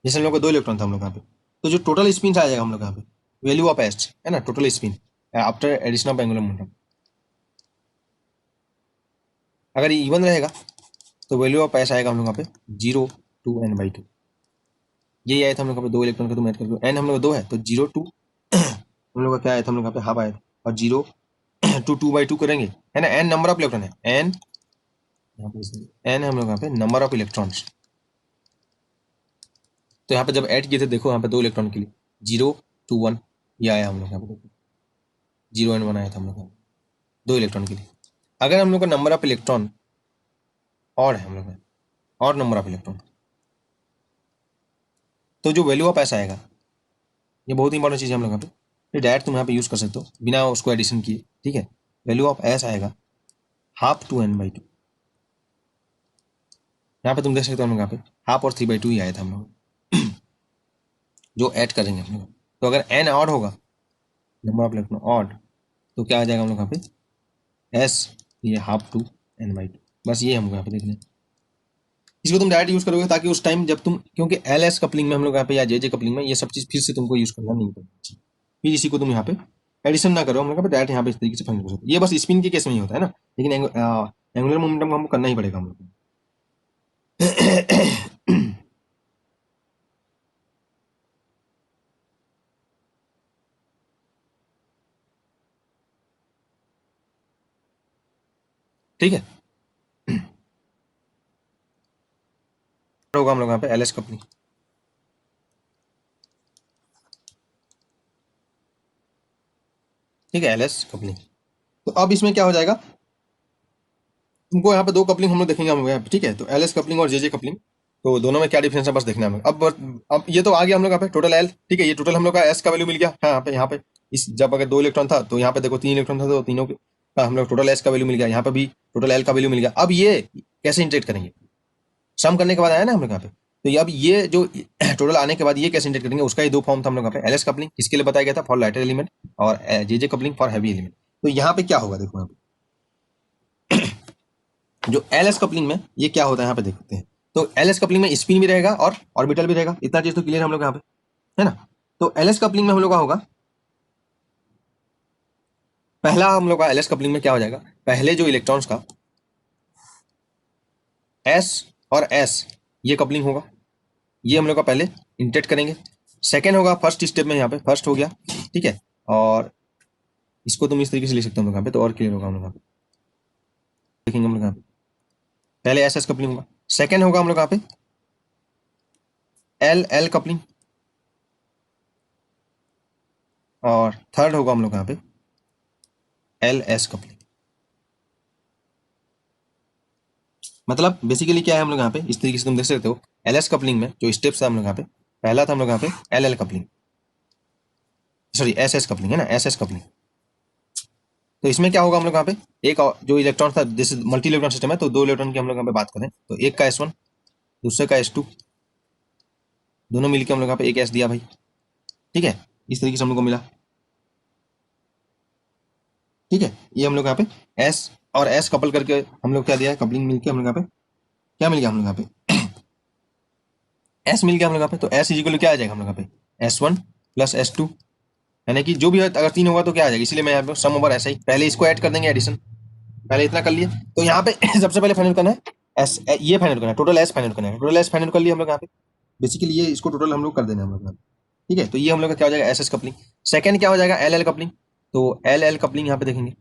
S1: जैसे हम लोग का 2 इलेक्ट्रॉन था हम लोग यहाँ पे, तो जो टोटल स्पिन आ जाएगा हम लोग यहाँ पे, वैल्यू ऑफ एस, है ना, total spin after addition of angular momentum, अगर ये इवन रहेगा तो वैल्यू ऑफ एस आएगा हम लोग यहाँ पे 0 2 n/2। यही आया था हम लोग यहाँ पे 2 इलेक्ट्रॉन का, तुम ऐड कर दो, एन हम लोग का 2 है तो 0 2 हम लोग का क्या आया था हम लोग यहाँ पे हाफ आया था, और 0 to 2/2 करेंगे, है ना। एन नंबर ऑफ इलेक्ट्रॉन है, एन यहाँ पे एन हम लोग यहाँ पे नंबर ऑफ इलेक्ट्रॉन्स। तो यहाँ पे जब ऐड किए थे देखो यहाँ पे 2 इलेक्ट्रॉन के लिए 0 2 1 ये आया हम लोग यहाँ पे, देखो 0 and 1 आया था हम लोग यहाँ पे 2 इलेक्ट्रॉन के लिए। अगर हम लोग का नंबर ऑफ इलेक्ट्रॉन और है हम लोग और नंबर ऑफ इलेक्ट्रॉन, तो जो वैल्यू ऑफ एस आएगा, ये बहुत इंपॉर्टेंट चीज़ है हम लोग यहाँ पे, ये डायरेक्ट तुम यहाँ पे यूज़ कर सकते हो बिना उसको एडिशन किए। ठीक है, वैल्यू ऑफ एस आएगा हाफ 2 n/2। यहाँ पे तुम देख सकते हो हम लोग यहाँ पे हाफ और 3/2 ही आया था हम लोग जो ऐड करेंगे हम लोग। तो अगर एन ऑड होगा, नंबर ऑफ इलेक्ट्रॉन ऑड, तो क्या आ जाएगा हम लोग यहाँ पे एस, ये हाफ 2 n/2। बस ये हम लोग यहाँ पे देखना है, इसको तुम डायरेक्ट यूज करोगे ताकि उस टाइम जब तुम, क्योंकि एल एस कपलिंग में हम लोग यहाँ पे या जे जे कपलिंग में ये सब चीज फिर से तुमको यूज करना नहीं पड़ेगा, फिर इसी को तुम यहाँ पे एडिशन ना करो, हम लोग यहाँ पे डायरेक्ट यहाँ पे इस तरीके से फाइंड कर सकते हैं। ये बस स्पिन के केस में ही होता है ना, लेकिन एंगुलर मोमेंटम हमको करना ही पड़ेगा हम लोग को। ठीक है, होगा हम लोग यहाँ पे एल एस कपलिंग। ठीक है, एल एस कपलिंग। तो अब इसमें क्या हो जाएगा, तुमको यहाँ पे 2 कपलिंग हम लोग देखेंगे हम लोग यहाँ पे। ठीक है, तो एल एस कपलिंग और जे जे कपलिंग, तो दोनों में क्या डिफरेंस है बस देखना है हम लोग। अब ये तो आ गया हम लोग यहाँ पे टोटल एल। ठीक है, ये टोटल हम लोग का एस का वैल्यू मिल गया है यहाँ पे इस, जब अगर 2 इलेक्ट्रॉन था तो यहाँ पे देखो 3 इलेक्ट्रॉन था तो तीनों का हम लोग टोटल एस का वैल्यू मिल गया, यहाँ पे भी टोटल एल का वैल्यू मिल गया। अब ये कैसे इंटीग्रेट करेंगे, सम करने के बाद आया ना हम लोग यहाँ पे, तो ये अब ये जो टोटल आने के बाद ये कैसे इंटीग्रेट करेंगे, उसका ही 2 फॉर्म था हम लोग यहाँ पे। एल एस कपलिंग किसके लिए बताया गया था, फॉर लाइटर एलिमेंट, और J J coupling for heavy element. तो यहाँ पे क्या होगा देखो, यहाँ पे जो एल एस कपलिंग में ये क्या होता है यहाँ पे देखते हैं। तो एल एस कपलिंग में स्पिन भी रहेगा और ऑर्बिटल भी रहेगा, इतना चीज तो क्लियर हम लोग यहाँ पे, है ना। तो एल एस कपलिंग में हम लोग का होगा, पहला हम लोग का एल एस कपलिंग में क्या हो जाएगा, पहले जो इलेक्ट्रॉन्स का एस और एस ये कपलिंग होगा, ये हम लोग का पहले इंटेट करेंगे। सेकेंड होगा फर्स्ट स्टेप में, यहाँ पे फर्स्ट हो गया। ठीक है, और इसको तुम इस तरीके से लिख सकते हो हम लोग यहाँ पे, तो और क्लियर होगा हम लोग यहाँ पे देखेंगे हम लोग यहाँ पे। पहले एस एस कपलिंग होगा, सेकेंड होगा हम लोग यहाँ पे एल एल कपलिंग, और थर्ड होगा हम लोग यहाँ पे एल एस कपलिंग। मतलब बेसिकली क्या है हम लोग यहाँ पे इस तरीके से तुम देख सकते हो, एल एस कपलिंग में जो स्टेप्स है हम लोग यहाँ पे, पहला था हम लोग यहाँ पे L L coupling, sorry S S coupling, है ना, एस एस कपलिंग। तो इसमें क्या होगा हम लोग यहाँ पे, एक जो इलेक्ट्रॉन था, जैसे मल्टी इलेक्ट्रॉन सिस्टम है तो 2 इलेक्ट्रॉन की हम लोग यहाँ पे बात करें तो एक का S1 दूसरे का S2, दोनों मिलकर हम लोग यहाँ पे एक S दिया भाई। ठीक है, इस तरीके से हम लोग को मिला। ठीक है, ये हम लोग यहाँ पे S और S कपल करके हम लोग क्या दिया है, कपलिंग मिलकर हम लोग यहाँ पे क्या मिल गया हम लोग यहाँ पे S मिल गया हम लोग यहाँ पे। तो S इजिकल क्या आ जाएगा हम लोग यहाँ पे S1 प्लस S2, यानी कि जो भी है अगर 3 होगा तो क्या आ जाएगा, इसलिए मैं यहाँ पे सम ओवर ऐसा ही पहले इसको ऐड कर देंगे एडिशन, पहले इतना कर लिए। तो यहाँ पे सबसे पहले फाइनल करना है एस, ये फाइनल करना है, टोटल एस फाइनल करना है, टोटल एस फाइनल कर लिया हम लोग यहाँ पे। बेसिकली ये इसको टोटल हम लोग कर देना है हम लोग यहाँ पे। ठीक है, तो ये हम लोग का क्या हो जाएगा एस एस कपलिंग। सेकंड क्या हो जाएगा एल एल कपलिंग, तो एल एल कपलिंग यहाँ पे देखेंगे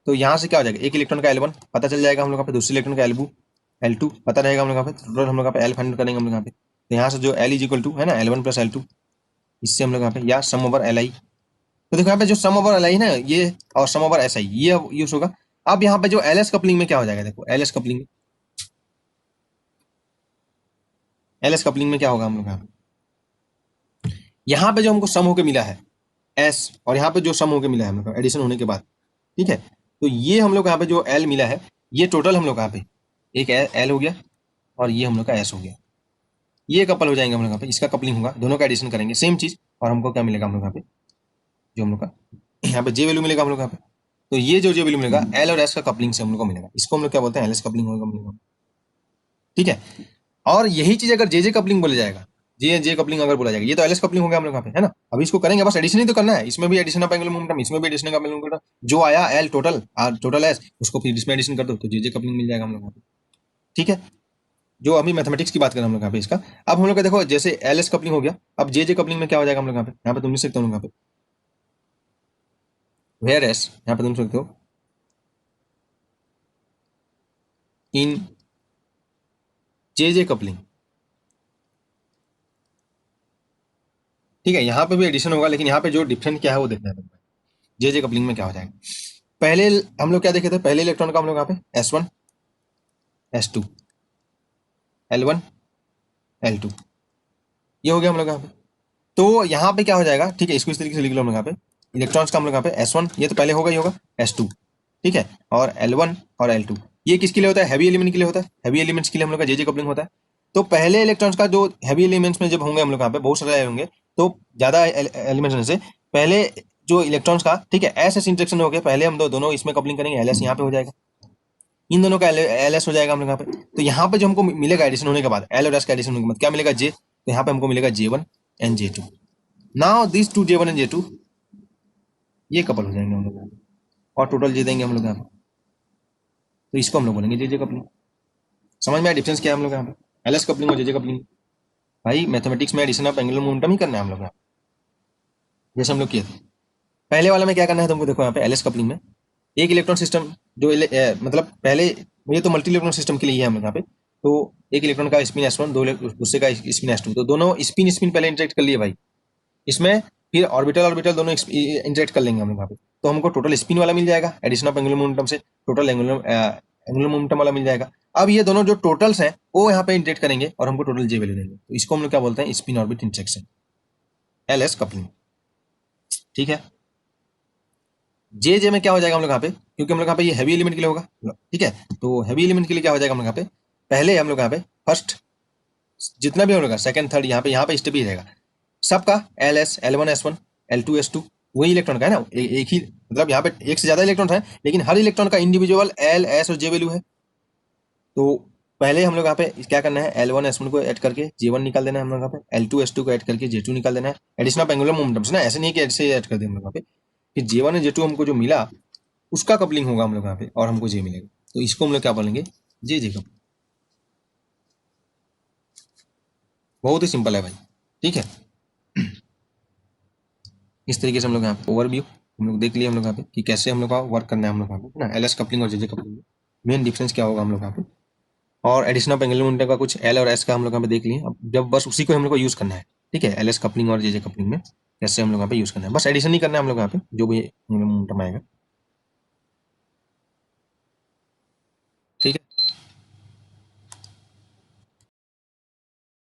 S1: तो यहाँ से क्या हो जाएगा, एक इलेक्ट्रॉन का L1 पता चल जाएगा हम लोग यहाँ पे, दूसरे इलेक्ट्रॉन का L2 पता रहेगा हम लोग यहाँ पे, टोटल हम लोग यहाँ पे एल फाइनल करेंगे हम लोग यहाँ पे। तो यहाँ से जो एल इज इक्वल टू है ना L1 प्लस L2, इससे हम लोग यहाँ पे या सम ओवर एल आई। तो देखो यहाँ पे जो सम ओवर एल आई ना ये, और सम ओवर एस आई ये यूज होगा। अब यहाँ पे जो एल एस कपलिंग में क्या हो जाएगा, देखो एल एस कपलिंग में एल एस कपलिंग में क्या होगा हम लोग यहाँ पे जो हमको सम होके मिला है एस, और यहाँ पे जो सम होके मिला है हम लोग एडिशन होने के बाद, ठीक है, तो ये हम लोग यहाँ पे जो एल मिला है, ये टोटल हम लोग यहाँ पे एक एल हो गया और ये हम लोग का एस हो गया, ये कपल हो जाएंगे हम लोग यहाँ पे, इसका कपलिंग होगा, दोनों का एडिशन करेंगे सेम चीज, और हमको क्या मिलेगा हम लोग यहाँ पे, जो हम लोग का यहाँ पे जे वैल्यू मिलेगा हम लोग यहाँ पे, तो ये जो जे वैल्यू मिलेगा एल और एस का कपलिंग से हम लोग को मिलेगा, इसको हम लोग क्या बोलते हैं, एल एस कपलिंग होगा हम लोग, ठीक है। और यही चीज अगर जे जे कपलिंग बोला जाएगा, जे जे कपलिंग अगर बोला जाएगा, ये तो एल एस कपलिंग हो गया हम लोग यहाँ पे, है ना। अभी इसको करेंगे, बस एडिशन ही तो करना है, इसमें भी एडिशन ऑफ एंगुलर मोमेंटम, इसमें भी एडिशन ऑफ एंगुलर मोमेंटम, जो आया एल टोटल और टोटल एस, उसको फिर इसमें एडिशन कर दो तो जे जे कपलिंग मिल जाएगा हम लोग यहाँ पे, ठीक है। जो अभी मैथमेटिक्स की बात करें हम लोग यहाँ पे इसका, अब हम लोग का देखो जैसे एल एस कपलिंग हो गया, अब जे जे कपलिंग में क्या हो जाएगा हम लोग यहाँ पे तुम लिख सकते हो यहाँ पे वेयर एस, यहाँ पे तुम सकते हो इन जे जे कपलिंग, ठीक है। यहाँ पे भी एडिशन होगा, लेकिन यहाँ पे जो डिफरेंट क्या है वो देखना है, जे जे कपलिंग में क्या हो जाएगा। पहले हम लोग क्या देखे थे, पहले इलेक्ट्रॉन का हम लोग यहाँ पे S1 S2 L1 L2, ये हो गया हम लोग यहाँ पे। तो यहाँ पे क्या हो जाएगा, ठीक है, इसको इस तरीके से लिख लो हम लोग यहाँ पे, इलेक्ट्रॉन्स का हम लोग यहाँ पे S1, ये तो पहले होगा ही होगा, S2, ठीक है, और L1 और L2, ये किसके लिए होता है, हैवी एलिमेंट के लिए होता है, हैवी एलिमेंट्स के लिए हम लोग का जे जे कपलिंग होता है। तो पहले इलेक्ट्रॉन्स का जो हैवी एलिमेंट्स में जब होंगे हम लोग यहाँ पे बहुत सारे होंगे, तो ज्यादा एलिमेंट्स में से पहले जो इलेक्ट्रॉन्स का, ठीक है, एस एस इंटरेक्शन हो गया, पहले हम दोनों इसमें कपलिंग करेंगे, एल एस यहाँ पे हो जाएगा, इन दोनों का एल एस हो जाएगा हम लोग यहाँ पे। तो यहाँ पे जो हमको मिलेगा एडिशन होने के बाद, एल और एस का एडिशन होने के बाद क्या मिलेगा, जे, तो यहाँ पे हमको मिलेगा J1 and J2। Now this two J1 and J2 ये कपल हो जाएंगे हम लोग यहाँ पे, और टोटल जे देंगे हम लोग यहाँ पे, तो इसको हम लोग बोलेंगे जे जे कपलिंग। समझ में आया डिफरेंस क्या है हम लोग यहाँ पे, एल एस कपलिंग और जे जे कपलिंग। भाई मैथमेटिक्स में एडिशन ऑफ एंगुलर मोमेंटम ही करना है हम लोग यहाँ पे, जैसे हम लोग किए थे। पहले वाला में क्या करना है तुमको, देखो यहाँ पे एल एस कपलिंग में एक इलेक्ट्रॉन सिस्टम जो मतलब पहले, ये तो मल्टी इलेक्ट्रॉन सिस्टम के लिए है हम लोग यहाँ पे, तो एक इलेक्ट्रॉन का स्पिन S1, दूसरे का स्पिन S2, तो दोनों स्पिन स्पिन पहले इंटरेक्ट कर लिए भाई, इसमें फिर ऑर्बिटल ऑर्बिटल दोनों इंटरेक्ट कर लेंगे हम लोग यहाँ पे, तो हमको टोटल स्पिन वाला मिल जाएगा, एडिशन ऑफ एंगुलर मोमेंटम से टोटल एंगुलर मोमेंटम वाला मिल जाएगा। अब ये दोनों जो टोटल्स हैं वो यहाँ पे इंटरेक्ट करेंगे और हमको टोटल जे वैल्यू देंगे, तो इसको हम लोग क्या बोलते हैं, spin orbit interaction, L S coupling, ठीक है। जे जे में क्या हो जाएगा हम लोग यहाँ पे, क्योंकि हम लोग यहाँ पे ये हैवी एलिमेंट के लिए होगा, ठीक है, तो हैवी एलिमेंट के लिए क्या हो जाएगा हम लोग यहाँ पे, पहले हम लोग यहाँ पे फर्स्ट जितना भी हम लोग सेकंड थर्ड यहाँ पे स्टेप ही रहेगा सबका, L S L1 S1 L2 S2 वही इलेक्ट्रॉन का है ना, एक ही, मतलब यहाँ पे एक से ज्यादा इलेक्ट्रॉन है, लेकिन हर इलेक्ट्रॉन का इंडिविजुअल एल एस और जे वैल्यू है। तो पहले हम लोग यहाँ पे क्या करना है, L1 S1 को ऐड करके J1 निकाल देना है हम लोग यहाँ पे, L2 S2 को ऐड करके J2 निकाल देना है, एडिशन ऑफ एंगुलर मोमेंटम से ना, ऐसे नहीं कि ऐसे ऐड कर दें हम लोग यहाँ पे, कि J1 और J2 हमको जो मिला उसका कपलिंग होगा हम लोग यहाँ पे, और हमको जे मिलेगा, तो इसको हम लोग क्या बोलेंगे, जे जे कपलिंग। बहुत ही सिंपल है भाई, ठीक है। इस तरीके से हम लोग यहाँ पे ओवरव्यू हम लोग देख लिए हम लोग यहाँ पे कि कैसे हम लोग का वर्क करना है हम लोग यहाँ पे ना, एल एस कपलिंग और जे जे कपलिंग में मेन डिफरेंस क्या होगा हम लोग यहाँ पे, और एडिशन ऑफ एंगुलर मोमेंटम का कुछ एल और एस का हम लोग यहाँ पे देख लिए। अब जब बस उसी को हम लोग को यूज करना है, ठीक है, एल एस कपलिंग और जे जे कपलिंग में कैसे हम लोग यहाँ पे यूज करना है, बस एडिशन ही करना है हम लोग यहाँ पे, जो भी एंगुलर मोमेंटम आएगा।